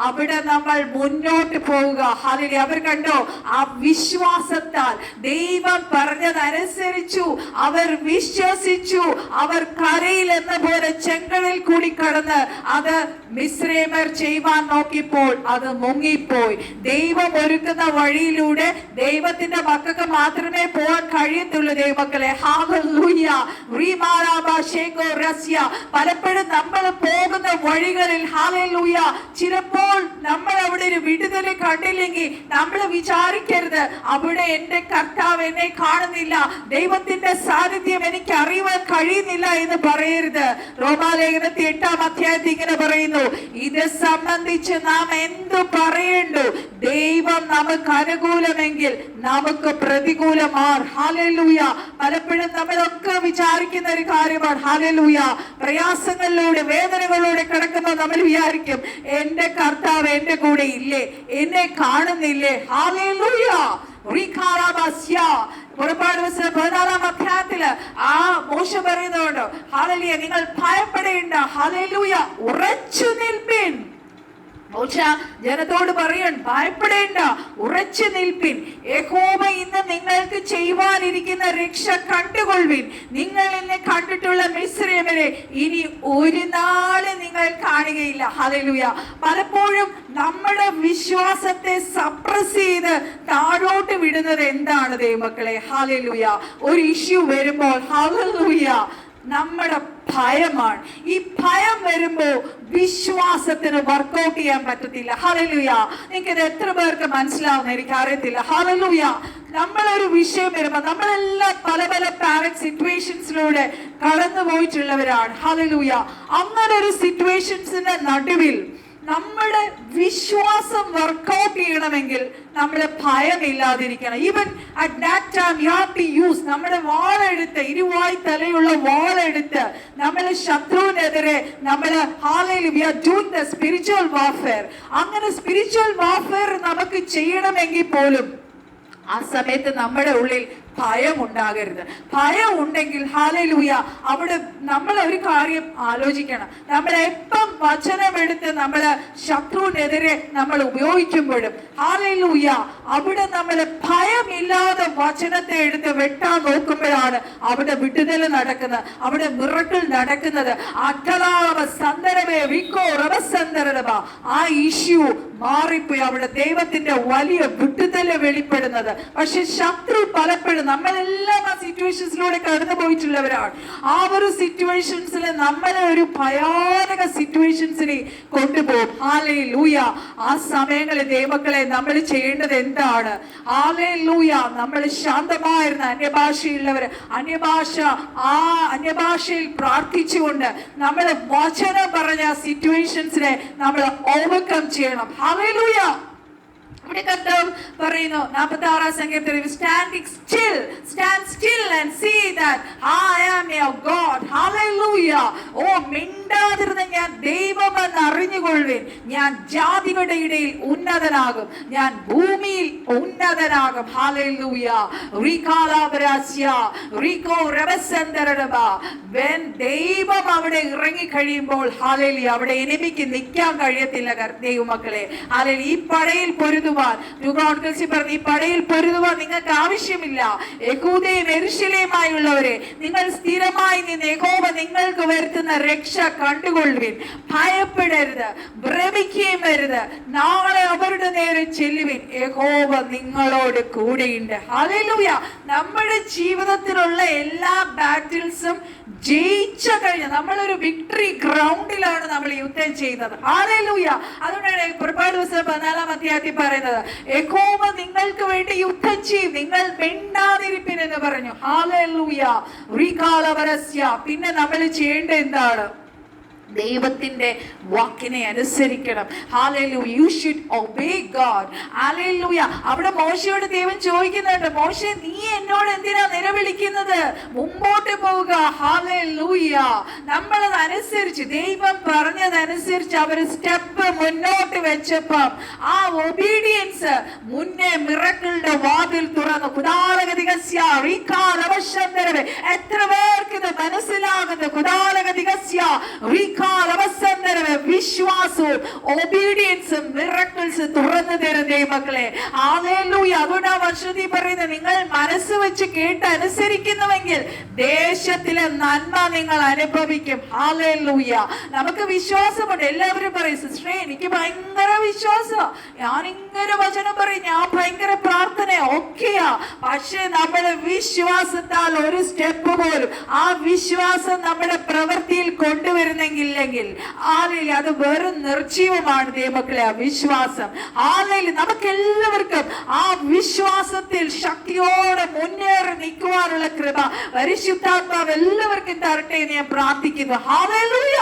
A: അവിടെ നമ്മൾ മുന്നോട്ട് പോവുക. ഹല്ലേലൂയ. അവർ കണ്ടോ, ആ വിശ്വാസത്താൽ ദൈവം പറഞ്ഞതനുസരിച്ചു, അവർ വിശ്വസിച്ചു, അവർ കരയിൽ എന്ന പോലെ ചെങ്കടലിൽ കൂടി കടന്ന് അത് മിസ്രൈമർ ചെയ്യുവാൻ നോക്കിയപ്പോൾ അത് മുങ്ങിപ്പോയി. ദൈവം ഒരുക്കുന്ന വഴിയിലൂടെ ദൈവത്തിന്റെ മക്കൾക്ക് മാത്രമേ പോകാൻ കഴിയത്തുള്ളൂ. ദൈവമക്കളെ, ഹല്ലേലൂയ. ഹല്ലേലൂയ. റീമാരാബാഷേകോ റസ്യ. പലപ്പോഴും നമ്മൾ പോകുന്ന വഴികളിൽ ഹല്ലേലൂയ ചിലപ്പോൾ നമ്മൾ അവിടെ ഒരു വിടുതൽ കണ്ടില്ലെങ്കിൽ നമ്മൾ വിചാരിക്കരുത് അവിടെ എന്റെ കർത്താവ് എന്നെ കാണുന്നില്ല, ദൈവത്തിന്റെ സാന്നിധ്യം എനിക്ക് അറിയാൻ കഴിയുന്നില്ല എന്ന് പറയരുത്. റോമാലേഖനത്തിൽ 8-ാം അധ്യായത്തിൽ ഇങ്ങനെ പറയുന്നു, ഇത് സംബന്ധിച്ച് നാം എന്തു പറയേണ്ടു? ദൈവം നമുക്ക് അനുകൂലമെങ്കിൽ നമുക്ക് പ്രതികൂലമാർ. ഹല്ലേലൂയ. പലപ്പോഴും നമ്മളൊക്കെ വിചാരിക്കുന്ന ഒരു കാര്യമാണ്. ഹല്ലേലൂയ. പ്രയാസങ്ങളിലൂടെ വേദനകളിലൂടെ കിടക്കുമ്പോൾ നമ്മൾ വിചാരിക്കും എന്റെ കർത്താവ് എന്റെ കൂടെ ഇല്ലേ, എന്നെ കാണുന്നില്ലേ. ഹല്ലേലൂയ. പുറപ്പാട് 14-ാം അധ്യായത്തില് ആ മോശ പറയുന്നുണ്ട്, ഹല്ലേലൂയ, നിങ്ങൾ ഭയപ്പെടേണ്ട, ഹല്ലേലൂയ, ഉറച്ചു നിൽപ്പിൻ. മോശ ജനത്തോട് പറയൻ, ഭയപ്പെടേണ്ട, ഉറച്ചു നിൽപ്പിൻ. യഹോവ ഇന്ന് നിങ്ങൾക്ക് ചെയ്യുവാനിരിക്കുന്ന രക്ഷ കണ്ടുകൊള്ളുവിൻ. നിങ്ങൾ എന്നെ കണ്ടിട്ടുള്ള മിസ്രയീമിനെ ഇനി ഒരു നാള് നിങ്ങൾ കാണുകയില്ല. ഹല്ലേലൂയ. പലപ്പോഴും നമ്മുടെ വിശ്വാസത്തെ സപ്രസ് ചെയ്ത് താഴോട്ട് വിടുന്നത് എന്താണ് ദൈവമക്കളെ? ഹല്ലേലൂയ. ഒരു ഇഷ്യൂ വരുമ്പോൾ ഹല്ലേലൂയ നമ്മുടെ ഭയമാണ്. ഈ ഭയം വരുമ്പോ വിശ്വാസത്തിന് വർക്ക്ഔട്ട് ചെയ്യാൻ പറ്റത്തില്ല. ഹല്ലേലൂയ. എനിക്കത് എത്ര പേർക്ക് മനസ്സിലാവുന്ന എനിക്ക് അറിയത്തില്ല. ഹല്ലേലൂയ. നമ്മളൊരു വിഷയം വരുമ്പോ നമ്മളെല്ലാം പല പല പാരന്റ് സിറ്റുവേഷൻസിലൂടെ കടന്നു പോയിട്ടുള്ളവരാണ്. ഹല്ലേലൂയ. അങ്ങനെ ഒരു സിറ്റുവേഷൻസിന്റെ നടുവിൽ നമ്മുടെ വിശ്വാസം വർക്ക്ഔട്ട് ചെയ്യണമെങ്കിൽ നമ്മളെ ഭയമില്ലാതിരിക്കണം. Even at that time you have to use നമ്മുടെ വാളെടുത്ത്, ഇരുവായി തലയുള്ള വാളെടുത്ത് നമ്മൾ ശത്രുവിനെതിരെ നമ്മൾ hallelujah we are doing the spiritual warfare. അങ്ങനെ സ്പിരിച്വൽ വാർഫെയർ നമുക്ക് ചെയ്യണമെങ്കിൽ പോലും ആ സമയത്ത് നമ്മുടെ ഉള്ളിൽ ഭയം ഉണ്ടാകരുത്. ഭയം ഉണ്ടെങ്കിൽ ഹല്ലേലൂയ അവിടെ നമ്മൾ ഒരു കാര്യം ആലോചിക്കണം. നമ്മൾ എപ്പം വചനമെടുത്ത് നമ്മൾ ശത്രുവിനെതിരെ നമ്മൾ ഉപയോഗിക്കുമ്പോഴും ഹല്ലേലൂയ അവിടെ നമ്മൾ ഭയമില്ലാതെ വചനത്തെ എടുത്ത് വെട്ടാൻ നോക്കുമ്പോഴാണ് അവിടെ വിടുതൽ നടക്കുന്നത്, അവിടെ മിറക്കിൾ നടക്കുന്നത്. ആ ഇഷ്യൂ മാറിപ്പോയി അവിടെ ദൈവത്തിന്റെ വലിയ വിടുതൽ വെളിപ്പെടുന്നത്. പക്ഷെ ശത്രു പലപ്പോഴും നമ്മളെല്ലാം ആ സിറ്റുവേഷൻസിലൂടെ കടന്നു പോയിട്ടുള്ളവരാണ്. ആ ഒരു സിറ്റുവേഷൻസിൽ നമ്മളെ ഒരു ഭയാനക സിറ്റുവേഷൻസിനെ കൊണ്ടുപോകും. ഹല്ലേലൂയ. ആ സമയങ്ങളിൽ ദൈവമക്കളെ നമ്മൾ ചെയ്യേണ്ടത് എന്താണ്? ഹല്ലേലൂയ. നമ്മൾ ശാന്തമായിരുന്ന അന്യഭാഷയുള്ളവർ അന്യഭാഷയിൽ പ്രാർത്ഥിച്ചുകൊണ്ട് നമ്മൾ വചനം പറഞ്ഞ സിറ്റുവേഷൻസിനെ നമ്മൾ ഓവർകം ചെയ്യണം. ഹല്ലേലൂയ. ഇവിടെ കർത്താവ് പറയുന്നു 46-ാം സങ്കീർത്തനത്തിൽ, stand still and see that I am your God. Hallelujah. ഓ മിണ്ടാതിരുന്ന ഞാൻ ദൈവമെന്ന് അറിഞ്ഞുകൊള്ളുവിൻ. ഞാൻ ജാതികളുടെ ഇടയിൽ ഉന്നതനാകും, ഞാൻ ഭൂമിയിൽ ഉന്നതനാകും. ഹല്ലേലൂയ. ദൈവം അവിടെ ഇറങ്ങി കഴിയുമ്പോൾ ഹല്ലേലൂയ അവിടെ എനിമിക്ക് നിൽക്കാൻ കഴിയത്തില്ല ദൈവമക്കളെ. ഹല്ലേലൂയ. ഈ പടയിൽ പൊരുതുവാൻ ഈ പടയിൽ പൊരുതുവാൻ നിങ്ങൾക്ക് ആവശ്യമില്ല. യഹൂദയും യെരൂശലേമായുള്ളവരെ, നിങ്ങൾ സ്ഥിരമായി നിന്ന് യഹോവ നിങ്ങൾക്ക് വരുത്തുന്ന രക്ഷ കണ്ടുകൊള്ളുവിൻ. ഭയപ്പെടരുത്, ഭ്രമിക്കുകയും വരുത്. നാളെ അവരുടെ നേരെ ചെല്ലുവിൻ, യഹോവ നിങ്ങളോട് കൂടെയുണ്ട്. ഹല്ലേലൂയ. നമ്മുടെ ജീവിതത്തിലുള്ള എല്ലാ ബാറ്റിൽസും ജയിച്ച കഴിഞ്ഞ നമ്മളൊരു വിക്ടറി ഗ്രൗണ്ടിലാണ് നമ്മൾ യുദ്ധം ചെയ്യുന്നത്. ഹല്ലേലൂയ. അതുകൊണ്ടാണ് പുറപ്പാട് 14-ാം അധ്യായത്തിൽ പറയുന്നത്, യഹോവ നിങ്ങൾക്ക് വേണ്ടി യുദ്ധം ചെയ്യും, നിങ്ങൾ മിണ്ടാതിരിപ്പിൻ എന്ന് പറഞ്ഞു. ഹല്ലേലൂയ. പിന്നെ നമ്മൾ ചെയ്യേണ്ടത് എന്താണ്? ദൈവത്തിന്റെ വാക്കിനെ അനുസരിക്കണം. Hallelujah. You should obey God. Hallelujah. അവിടെ മോശയോട് ദൈവം ചോദിക്കുന്നുണ്ട്, മോശെ നീ എന്നോട് എന്തിനാ നിലവിളിക്കുന്നത്? മുമ്പോട്ട് പോവുക. ഹല്ലേലൂയ. നമ്മളത് അനുസരിച്ച് ദൈവം പറഞ്ഞതനുസരിച്ച് അവർ സ്റ്റെപ്പ് മുന്നോട്ട് വെച്ചപ്പം ആ ഒബീഡിയൻസ് മുന്നേ മിറക്കിളിന്റെ വാതിൽ തുറന്നു. എത്ര പേർക്ക് ഇത് മനസ്സിലാകുന്നു? വിശ്വാസവും ഒബീഡിയൻസും മിറക്കിൾസ് തുറന്നു തരും ദൈവമക്കളെ. ഹല്ലേലൂയ. അതുകൊണ്ട് ആ വർഷത്തിൽ പറയുന്നത്, നിങ്ങൾ മനസ്സ് വെച്ച് കേട്ട് അനുസരിക്കുന്നുവെങ്കിൽ ദേശത്തിലെ നന്മ നിങ്ങൾ അനുഭവിക്കും. ഹല്ലേലൂയ. നമുക്ക് വിശ്വാസമുണ്ട്. എല്ലാവരും പറയും, സിസ്റ്ററെ എനിക്ക് ഭയങ്കര വിശ്വാസം, ഞാൻ ഇങ്ങനെ വചനം പറയും, ഞാൻ ഭയങ്കര പ്രാർത്ഥന ഒക്കെയാ. പക്ഷെ നമ്മുടെ വിശ്വാസത്താൽ ഒരു സ്റ്റെപ്പ് പോലും ആ വിശ്വാസം നമ്മുടെ പ്രവൃത്തിയിൽ കൊണ്ടുവരുന്നെങ്കില്ലെങ്കിൽ അത് വെറും നിർജീവമാണ് ദൈവമക്കളെ. ആ വിശ്വാസം നമുക്ക് എല്ലാവർക്കും ആ വിശ്വാസത്തിൽ ശക്തിയോടെ മുന്നേറി നിൽക്കുവാനുള്ള കൃപ പരിശുദ്ധാത്മാവ് എല്ലാവർക്കും തരട്ടെ എന്ന് ഞാൻ പ്രാർത്ഥിക്കുന്നു. ഹല്ലേലൂയ.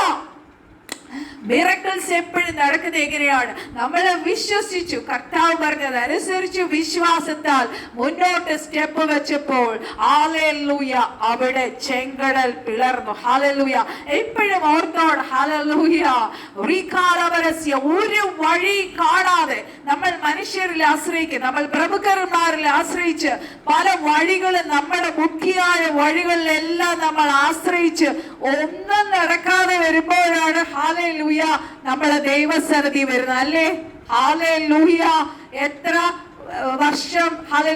A: മിറക്കിൾസ് എപ്പോഴും നടക്കുന്നത് എങ്ങനെയാണ്? നമ്മൾ വിശ്വസിച്ചു, കർത്താവ് പറഞ്ഞത് അനുസരിച്ച് വിശ്വാസത്താൽ മുന്നോട്ട് സ്റ്റെപ്പ് വെച്ചപ്പോൾ ഹല്ലേലൂയ അവിടെ ചെങ്കടൽ പിളർന്നു. ഹല്ലേലൂയ. എപ്പോഴും ഓർത്തോട്. ഹല്ലേലൂയ. ഒരു വഴി കാണാതെ നമ്മൾ മനുഷ്യരിൽ ആശ്രയിക്കും, നമ്മൾ പ്രമുഖന്മാരിൽ ആശ്രയിച്ച് പല വഴികളും നമ്മുടെ മുഖ്യമായ വഴികളിലെല്ലാം നമ്മൾ ആശ്രയിച്ച് ഒന്നും നടക്കാതെ വരുമ്പോഴാണ് ഹല്ലേലൂയ നമ്മളെ ദൈവസന്നിധി വരുന്നത്. അല്ലേ? ഹല്ലേലൂയ. എത്ര വർഷം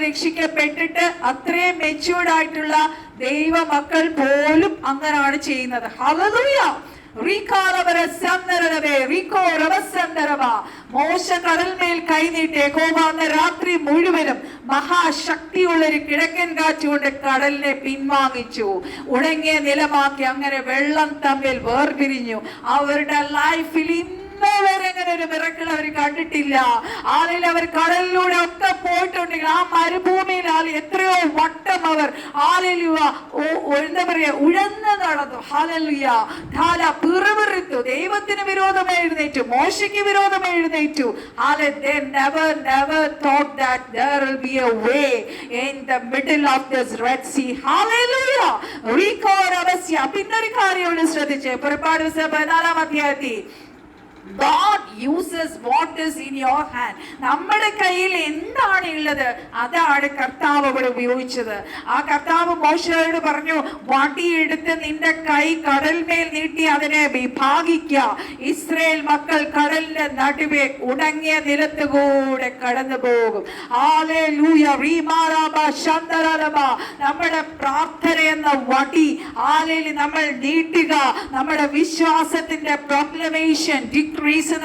A: രക്ഷിക്കപ്പെട്ടിട്ട് അത്രയും മെച്യൂർഡ് ആയിട്ടുള്ള ദൈവ മക്കൾ പോലും അങ്ങനെയാണ് ചെയ്യുന്നത്. ഹല്ലേലൂയ. മോശ കടൽമേൽ കൈനീട്ടി യഹോവ അന്ന് രാത്രി മുഴുവനും മഹാശക്തിയുള്ള ഒരു കിഴക്കൻ കാറ്റുകൊണ്ട് കടലിനെ പിൻവാങ്ങിച്ചു, ഉണങ്ങിയ നിലമാക്കി. അങ്ങനെ വെള്ളം തമ്മിൽ വേർപിരിഞ്ഞു. അവരുടെ ലൈഫിൽ അങ്ങനെ ഒരു മിറക്കിൾ അവർ കണ്ടിട്ടില്ല. അവർ കടലിലൂടെ ഒക്കെ പോയിട്ടുണ്ടെങ്കിൽ ആ മരുഭൂമിയിൽ എത്രയോ വട്ടം അവർ എന്താ പറയാ ഉഴന്ന് നടന്നു. ഹല്ലേലൂയ. പിറുപിറുത്തു, ദൈവത്തിന് വിരോധമായി എഴുന്നേറ്റു, മോശയ്ക്ക് വിരോധമായി എഴുന്നേറ്റു. They never thought that there will be a way in the middle of this Red Sea. Hallelujah. പിന്നൊരു കാര്യം ശ്രദ്ധിച്ചേ. പുറപ്പാട് 14-ാം അധ്യായത്തിൽ God uses what is in your hand. നമ്മുടെ കയ്യിൽ എന്താണ് ഉള്ളത് അതാണ് കർത്താവ് ഇവിടെ ഉപയോഗിച്ചത്. ആ കർത്താവ് മോശയോട് പറഞ്ഞു, വടിയെടുത്ത് നിന്റെ കൈ കടൽമേൽ നീട്ടി അതിനെ വിഭാഗിക്കുക. ഇസ്രായേൽ മക്കൾ കടലിന്റെ നടുവെ ഉണങ്ങിയ നിലത്തുകൂടെ കടന്നു പോകും. ഹല്ലേലൂയ. നമ്മുടെ പ്രാർത്ഥന എന്ന വടി നമ്മൾ നീട്ടുക. നമ്മുടെ വിശ്വാസത്തിന്റെ പ്രൊക്ലമേഷൻ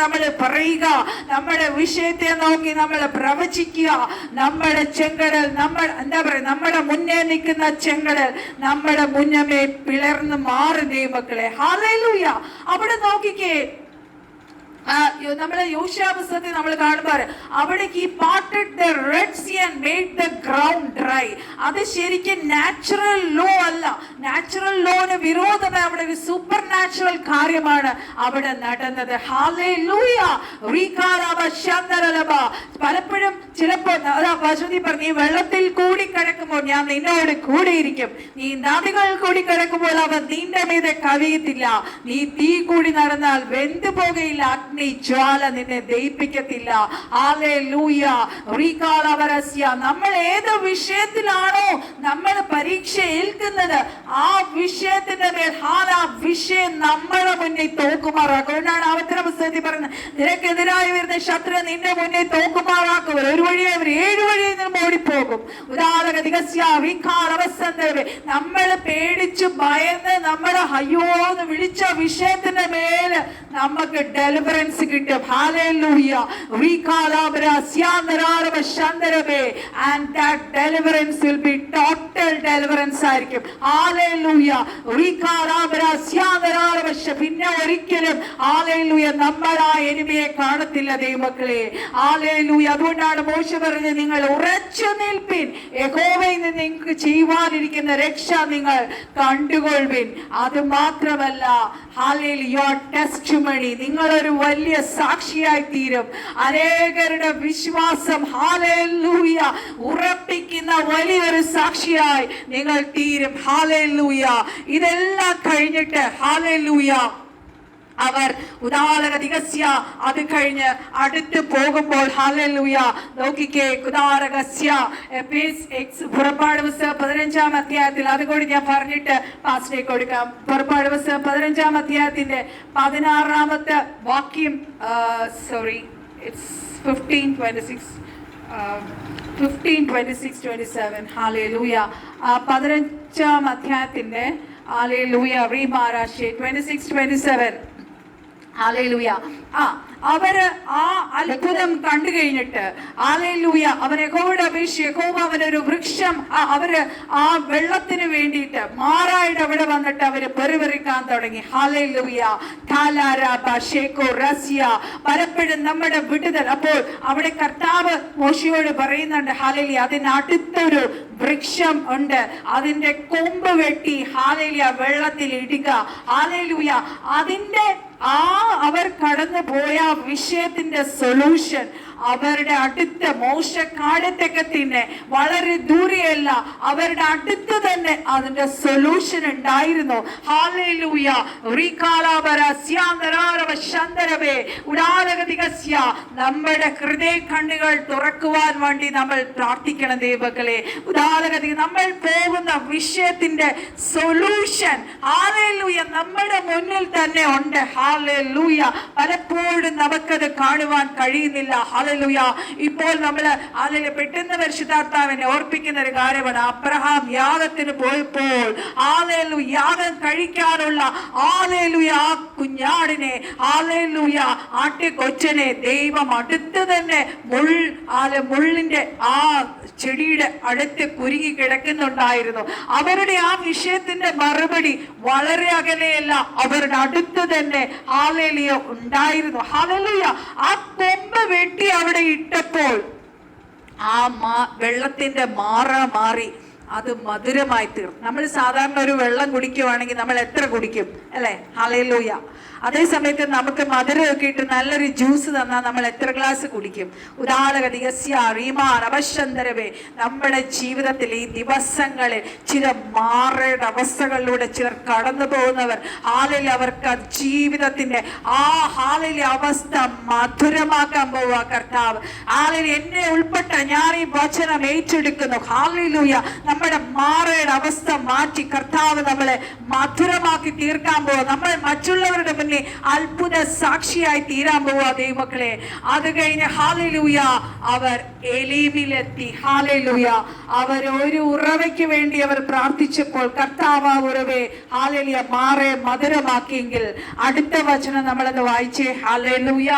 A: നമ്മൾ പറയുക, നമ്മുടെ വിഷയത്തെ നോക്കി നമ്മൾ പ്രവചിക്കുക. നമ്മുടെ ചെങ്കടൽ നമ്മുടെ മുന്നേ നിൽക്കുന്ന ചെങ്കടൽ നമ്മുടെ മുന്നമേ പിളർന്ന് മാറി ദൈവമക്കളെ. ഹല്ലേലൂയ. അവിടെ നോക്കിക്കേ, നമ്മളെ യോശുവ പുസ്തകത്തിൽ നമ്മൾ കാണുമ്പോൾ അവിടേക്ക് parted the red sea and made the ground dry. അത് ശരിക്കും നാച്ചുറൽ ലോ അല്ല. നാച്ചുറൽ ലോന് വിരോധമായി അവിടെ ഒരു സൂപ്പർ നാച്ചുറൽ കാര്യമാണ് അവിടെ നടന്നത്. ഹല്ലേലൂയ. പലപ്പോഴും ചിലപ്പോൾ വചനത്തിൽ പറഞ്ഞു, നീ വെള്ളത്തിൽ കൂടി കിടക്കുമ്പോൾ ഞാൻ നിന്നോട് കൂടെ ഇരിക്കും, നീ നദികൾ കൂടി കിടക്കുമ്പോൾ അവ നിന്റെ മീതെ കവിയത്തില്ല, നീ തീ കൂടി നടന്നാൽ വെന്തു പോകുകയില്ല, അഗ്നി ജ്വാല നിന്നെ ദഹിപ്പിക്കത്തില്ല. ഹല്ലേലൂയ. നമ്മൾ ഏത് വിഷയത്തിലാണോ നമ്മൾ പരീക്ഷ ഏൽക്കുന്നത് ആ വിഷയത്തിന്റെ മേൽ ആ വിഷയം നമ്മുടെ മുന്നിൽ തോക്കുമാറാക്കും. അതുകൊണ്ടാണ് ആവർത്തന പുസ്തകത്തിൽ പറയുന്നത്, നിനക്കെതിരായി വരുന്ന ശത്രു നിന്റെ മുന്നിൽ തോക്കുമാറാക്കും. ഒരു വഴിയെ അവർ 7 വഴിയിൽ നിന്നും ഓടിപ്പോകും. നമ്മൾ പേടിച്ച് ഭയന്ന് നമ്മുടെ അയ്യോന്ന് വിളിച്ച വിഷയത്തിന്റെ മേല് നമുക്ക് ഡെലിവറൻസ് കിട്ടും. Hallelujah. And that deliverance will be total deliverance ആയിരിക്കും. ഹല്ലേലൂയ. പിന്നെ ഒരിക്കലും ഹല്ലേലൂയ നമ്മൾ ആ എനിമിയെ കാണത്തില്ല ദൈവമക്കളെ. ഹല്ലേലൂയ. അതുകൊണ്ടാണ് മോശ പറഞ്ഞത്, നിങ്ങൾ ഉറച്ചു നിൽപ്പിൻ, യഹോവയിൽ നിന്ന് നിങ്ങൾക്ക് ചെയ്യുവാനിരിക്കുന്ന രക്ഷ നിങ്ങൾ കണ്ടുകൊള്ളുവിൻ. അത് മാത്രമല്ല, ഹല്ലേലൂയ, your testimony, നിങ്ങളൊരു വലിയ സാക്ഷിയായി തീരും. അനേകരുടെ വിശ്വാസം ഹല്ലേലൂയ ഉറപ്പിക്കുന്ന വലിയൊരു സാക്ഷിയായി നിങ്ങൾ തീരും. ഹല്ലേലൂയ. ഇതെല്ലാം കഴിഞ്ഞിട്ട് ഹല്ലേലൂയ അവർ ഉദാരഗതികസ്യ അത് കഴിഞ്ഞ് അടുത്ത് പോകുമ്പോൾ ഹല്ലേലൂയ നോക്കിക്കേ ഉദാരഗസ്യ പുറപ്പാട് പുസ്തകം 15-ാം അധ്യായത്തിൽ അതുകൂടി ഞാൻ പറഞ്ഞിട്ട് പാസ്റ്റേക്ക് കൊടുക്കാം. പുറപ്പാട് പുസ്തകം 15-ാം അധ്യായത്തിന്റെ 16-ാമത്തെ വാക്യം, സോറി ഇറ്റ്സ് 15:26-27 ഹല്ലേലൂയ. 15-ാം അധ്യായത്തിന്റെ ഹല്ലേലൂയ റീമാരാശി 26-27 ഹല്ലേലൂയ. അവര് ആ അത്ഭുതം കണ്ടു കഴിഞ്ഞിട്ട് ഹല്ലേലൂയ അവൻ യഹോവയോട് അപേക്ഷിച്ച് യഹോവ അവനൊരു വൃക്ഷം, അവര് ആ വെള്ളത്തിന് വേണ്ടിയിട്ട് മാറായിട്ട് അവിടെ വന്നിട്ട് അവര് പെറുപെറുക്കാൻ തുടങ്ങി. ഹല്ലേലൂയ. പലപ്പോഴും നമ്മുടെ വിടുതൽ, അപ്പോൾ അവിടെ കർത്താവ് മോശയോട് പറയുന്നുണ്ട് ഹല്ലേലൂയ അതിനടുത്തൊരു വൃക്ഷം ഉണ്ട്, അതിന്റെ കൊമ്പ് വെട്ടി ഹല്ലേലൂയ വെള്ളത്തിൽ ഇടുക. ഹല്ലേലൂയ അതിന്റെ അവർ കടന്നു പോയ വിഷയത്തിന്റെ സൊല്യൂഷൻ അവരുടെ അടുത്ത് മോശക്കാലത്തൊക്കെ തന്നെ വളരെ ദൂരെയല്ല, അവരുടെ അടുത്ത് തന്നെ അതിന്റെ സൊല്യൂഷൻ ഉണ്ടായിരുന്നു. ഹല്ലേലൂയ. നമ്മുടെ ഹൃദയ കണ്ണുകൾ തുറക്കുവാൻ വേണ്ടി നമ്മൾ പ്രാർത്ഥിക്കണം ദൈവങ്ങളെ. ഉദാഹരണത്തിന് നമ്മൾ പോകുന്ന വിഷയത്തിന്റെ സൊല്യൂഷൻ ഹല്ലേലൂയ നമ്മുടെ മുന്നിൽ തന്നെ ഉണ്ട്. ഹല്ലേലൂയ. പലപ്പോഴും നമുക്കത് കാണുവാൻ കഴിയുന്നില്ല. ഹല്ലേലൂയ. ഇപ്പോൾ നമ്മള് പെട്ടെന്ന് പരിശുദ്ധാത്മാവിനെ ഓർപ്പിക്കുന്ന ഒരു കാര്യമാണ്. അബ്രഹാം യാഗത്തിന് പോയപ്പോൾ ഹല്ലേലൂയ യാഗം കഴിക്കാനുള്ള ഹല്ലേലൂയ ആ കുഞ്ഞാടിനെ ഹല്ലേലൂയ ആട്ടിക്കൊച്ചനെ ദൈവം അടുത്ത് തന്നെ മുള്ളിന്റെ ആ ചെടിയുടെ അടുത്ത് കുരുങ്ങി കിടക്കുന്നുണ്ടായിരുന്നു. അവരുടെ ആ വിഷയത്തിന്റെ മറുപടി വളരെ അകലെയല്ല, അവരുടെ അടുത്ത് തന്നെ ഹല്ലേലൂയ ഉണ്ടായിരുന്നു. ഹല്ലേലൂയ. ആ കൊമ്പ് വെട്ടി അവിടെ ഇട്ടപ്പോൾ ആ വെള്ളത്തിന്റെ മാറി അത് മധുരമായി തീർന്നു. നമ്മൾ സാധാരണ ഒരു വെള്ളം കുടിക്കുവാണെങ്കിൽ നമ്മൾ എത്ര കുടിക്കും അല്ലെ? ഹല്ലേലൂയ. അതേ സമയത്ത് നമുക്ക് മധുരമൊക്കെ ഇട്ട് നല്ലൊരു ജ്യൂസ് തന്നാൽ നമ്മൾ എത്ര ഗ്ലാസ് കുടിക്കും? നമ്മുടെ ജീവിതത്തിൽ ഈ ദിവസങ്ങളിൽ ചില മാറേണ്ട അവസ്ഥകളിലൂടെ ചിലർ കടന്നു പോകുന്നവർ അവർക്ക് ജീവിതത്തിന്റെ ആ അവസ്ഥ മധുരമാക്കാൻ പോവുക കർത്താവ്. എന്നെ ഉൾപ്പെട്ട ഞാൻ ഈ വചനം ഏറ്റെടുക്കുന്നു. ഹല്ലേലൂയ. നമ്മുടെ മാറേണ്ട അവസ്ഥ മാറ്റി കർത്താവ് നമ്മളെ മധുരമാക്കി തീർക്കാൻ പോവുക. നമ്മൾ മറ്റുള്ളവരുടെ അത്ഭുത സാക്ഷിയായി തീരാൻ പോവുക ദൈവമക്കളെ. അത് കഴിഞ്ഞ് ഹല്ലേലൂയ അവർ എലീമിലെത്തി. ഹല്ലേലൂയ. അവർ ഒരു ഉറവയ്ക്ക് വേണ്ടി അവർ പ്രാർത്ഥിച്ചപ്പോൾ കർത്താവ് ഉറവെ ഹല്ലേലൂയ മാറെ മധുരമാക്കിയെങ്കിൽ അടുത്ത വചനം നമ്മളത് വായിച്ചേ. ഹല്ലേലൂയ.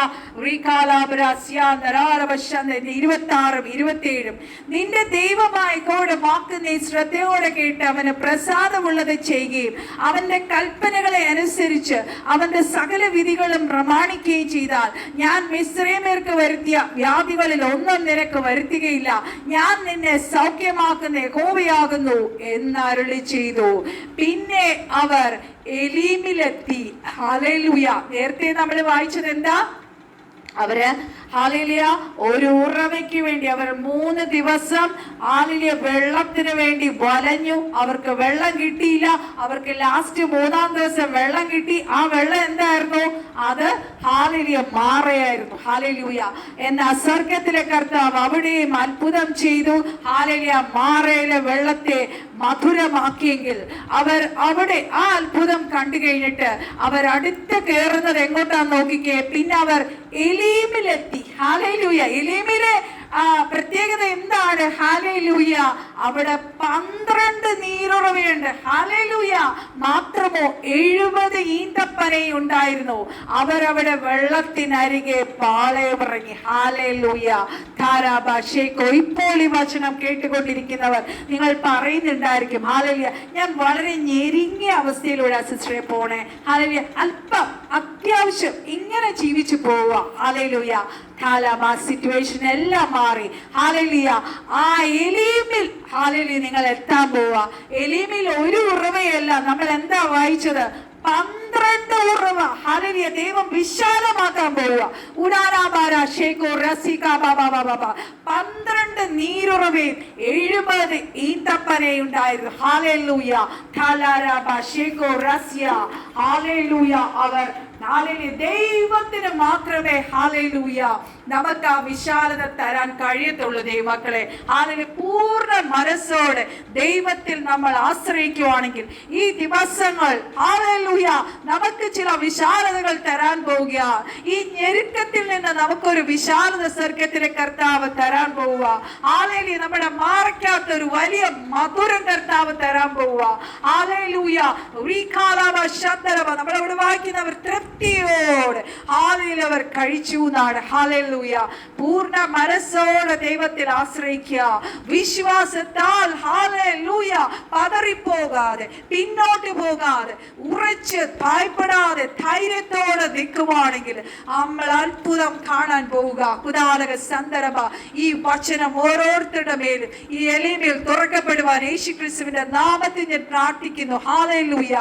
A: 26-27 നിന്റെ ദൈവമായ യഹോവയുടെ വാക്ക് നീ ശ്രദ്ധയോടെ കേട്ട് അവന് പ്രസാദമുള്ളത് ചെയ്യുകയും അവന്റെ കൽപ്പനകളെ അനുസരിച്ച് അവന്റെ സകല വിധികളും പ്രമാണിക്കുകയും ചെയ്താൽ ഞാൻ മിസ്രയീമ്യർക്ക് വരുത്തിയ വ്യാധികളിൽ ഒന്നും നിനക്ക് വരുത്തുകയില്ല. ഞാൻ നിന്നെ സൗഖ്യമാക്കുന്ന യഹോവയാകുന്നു എന്ന് അരുളി ചെയ്തു. പിന്നെ അവർ എലീമിലെത്തി. ഹല്ലേലൂയ. നേരത്തെ നമ്മൾ വായിച്ചത് എന്താ? അവര് ഹല്ലേലൂയ ഒരു ഉറവയ്ക്ക് വേണ്ടി അവർ 3 ദിവസം ഹല്ലേലൂയ വെള്ളത്തിന് വേണ്ടി വലഞ്ഞു. അവർക്ക് വെള്ളം കിട്ടിയില്ല. അവർക്ക് ലാസ്റ്റ് 3-ാം ദിവസം വെള്ളം കിട്ടി. ആ വെള്ളം എന്തായിരുന്നു? അത് ഹല്ലേലൂയ മാറയായിരുന്നു. ഹല്ലേലൂയ. എന്നാൽ സ്വർഗ്ഗത്തിലെ കർത്താവ് അവിടെയും അത്ഭുതം ചെയ്തു. ഹല്ലേലൂയ മാറയിലെ വെള്ളത്തെ മധുരമാക്കിയെങ്കിൽ അവർ അവിടെ ആ അത്ഭുതം കണ്ടു കഴിഞ്ഞിട്ട് അവർ അടുത്ത് കയറുന്നത് എങ്ങോട്ടാന്ന് നോക്കിക്കേ. പിന്നെ അവർ എലീമിലെത്തി. ഹല്ലേലൂയ. എലീമിലെ പ്രത്യേകത എന്താണ്? ഹല്ലേലൂയ. അവിടെ 12 നീരുറവയുണ്ട്. ഹല്ലേലൂയ. മാത്രമോ 70 ഈന്തപ്പനയും ഉണ്ടായിരുന്നു. അവരവിടെ വെള്ളത്തിനരികെ പാളയമിറങ്ങി. ഹല്ലേലൂയ. ധാരാഭാഷേക്കോ. ഇപ്പോൾ ഈ വചനം കേട്ടുകൊണ്ടിരിക്കുന്നവർ നിങ്ങൾ പറയുന്നുണ്ടായിരിക്കും ഹല്ലേലൂയ ഞാൻ വളരെ ഞെരുങ്ങിയ അവസ്ഥയിലൂടെ സിസ്റ്ററെ പോണേ. ഹല്ലേലൂയ. അല്പം അത്യാവശ്യം ഇങ്ങനെ ജീവിച്ചു പോവുക. ഹല്ലേലൂയ. സിറ്റുവേഷൻ എല്ലാം മാറി. ഹല്ലേലൂയ. ആ എലീമിൽ ഹല്ലേലൂയ നിങ്ങൾ എത്താൻ പോവുക. എലീമിൽ ഒരു ഉറവയല്ല. നമ്മൾ എന്താ വായിച്ചത്? 12 ഉറവ. ഹല്ലേലൂയ. ദൈവം വിശാലമാക്കാൻ പോവുക. 12 നീരുറവയും 70 ഈന്തപ്പനയുണ്ടായിരുന്നു. ഹല്ലേലൂയ. ഹല്ലേലൂയ. അവർ ഹല്ലേലൂയ, ദൈവത്തിന് മാത്രമേ ഹല്ലേലൂയ നമുക്ക് ആ വിശാലത തരാൻ കഴിയത്തുള്ളൂ. ദൈവമക്കളെ, ഹല്ലേലൂയ, പൂർണ്ണ മനസ്സോടെ ദൈവത്തിൽ നമ്മൾ ആശ്രയിക്കുവാണെങ്കിൽ ഈ ദിവസങ്ങൾ ഹല്ലേലൂയ നമുക്ക് ചില വിശാലതകൾ തരാൻ പോവുക. ഈ ഞെരുക്കത്തിൽ നിന്ന് നമുക്കൊരു വിശാലത സ്വർഗത്തിലെ കർത്താവ് തരാൻ പോവുക. ഹല്ലേലൂയ, നമ്മുടെ മാറയ്ക്കാത്തൊരു വലിയ മധുരം കർത്താവ് തരാൻ പോവുക. ഹല്ലേലൂയ, നമ്മളവിടെ വായിക്കുന്നവർ തൃപ്തിയോടെ ഹല്ലേലൂയ അവർ കഴിച്ചു എന്നാണ്. ഹല്ലേലൂയ, പൂർണ്ണ മനസ്സോടെ ദൈവത്തിൽ ആശ്രയിക്കുക. വിശ്വാസത്താൽ ഹല്ലേലൂയ പതറിപ്പോകാതെ, പിന്നോട്ട് പോകാതെ, ഉറച്ച് ഭയപ്പെടാതെ ധൈര്യത്തോടെ നിൽക്കുവാണെങ്കിൽ നമ്മൾ അത്ഭുതം കാണാൻ പോവുക. കുദാലക സന്ദർഭ ഈ വചനം ഓരോരുത്തരുടെ മേലും ഈ എളിമയിൽ തുറക്കപ്പെടുവാൻ യേശുക്രിസ്തുവിന്റെ നാമത്തിൽ ഞാൻ പ്രാർത്ഥിക്കുന്നു. ഹല്ലേലൂയ,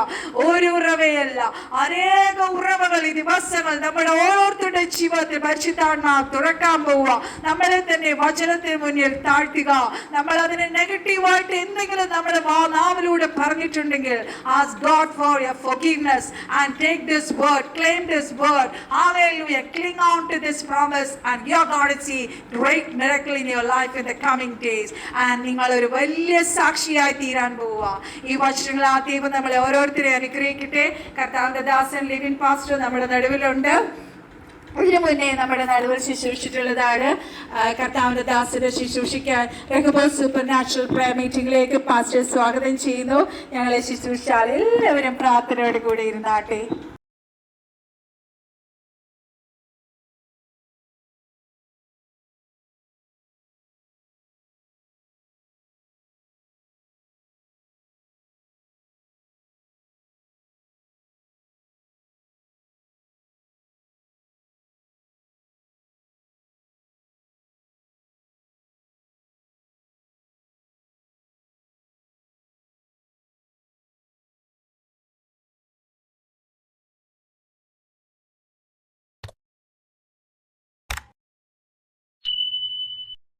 A: ഒരു ഉറവയല്ല, അനേക ഉറവകൾ ഈ ദിവസങ്ങൾ നമ്മുടെ ഓരോരുത്തരുടെ ജീവിതത്തിൽ പരിശുദ്ധാത്മാവ് തുറക്കാൻ പോവുക. നമ്മളെ തന്നെ വചനത്തിന് മുന്നിൽ താഴ്ത്തുക. നമ്മൾ അതിനെ നെഗറ്റീവായിട്ട് എന്തെങ്കിലും നമ്മുടെ നാവിലൂടെ പറഞ്ഞിട്ടുണ്ടെങ്കിൽ ask God for your forgiveness and take this word, claim this word. Hallelujah, cling on to this promise and you're going to see great miracle in your life in the coming days. And നിങ്ങൾ ഒരു വലിയ സാക്ഷിയായി തീരാൻ പോവുക. ഈ വചനങ്ങൾ ആ ദൈവം നമ്മളെ ഓരോരുത്തരെയും അനുഗ്രഹിക്കട്ടെ. കർത്താവിന്റെ ദാസൻ ലിവിൻ പാസ്റ്റർ നമ്മുടെ നടുവിലുണ്ട്. ഇതിനു മുന്നേ നമ്മുടെ നടുവിൽ ശുശ്രൂഷിച്ചിട്ടുള്ളതാണ്. കർത്താവിന്റെ ദാസനെ ശുശ്രൂഷിക്കാൻ റെഹബോത്ത് സൂപ്പർ നാച്ചുറൽ പ്രയർ മീറ്റിംഗിലേക്ക് പാസ്റ്റർ സ്വാഗതം ചെയ്യുന്നു. ഞങ്ങളെ ശുശ്രൂഷിച്ചാൽ എല്ലാവരും പ്രാർത്ഥനയോട് കൂടെ ഇരുന്നാട്ടെ.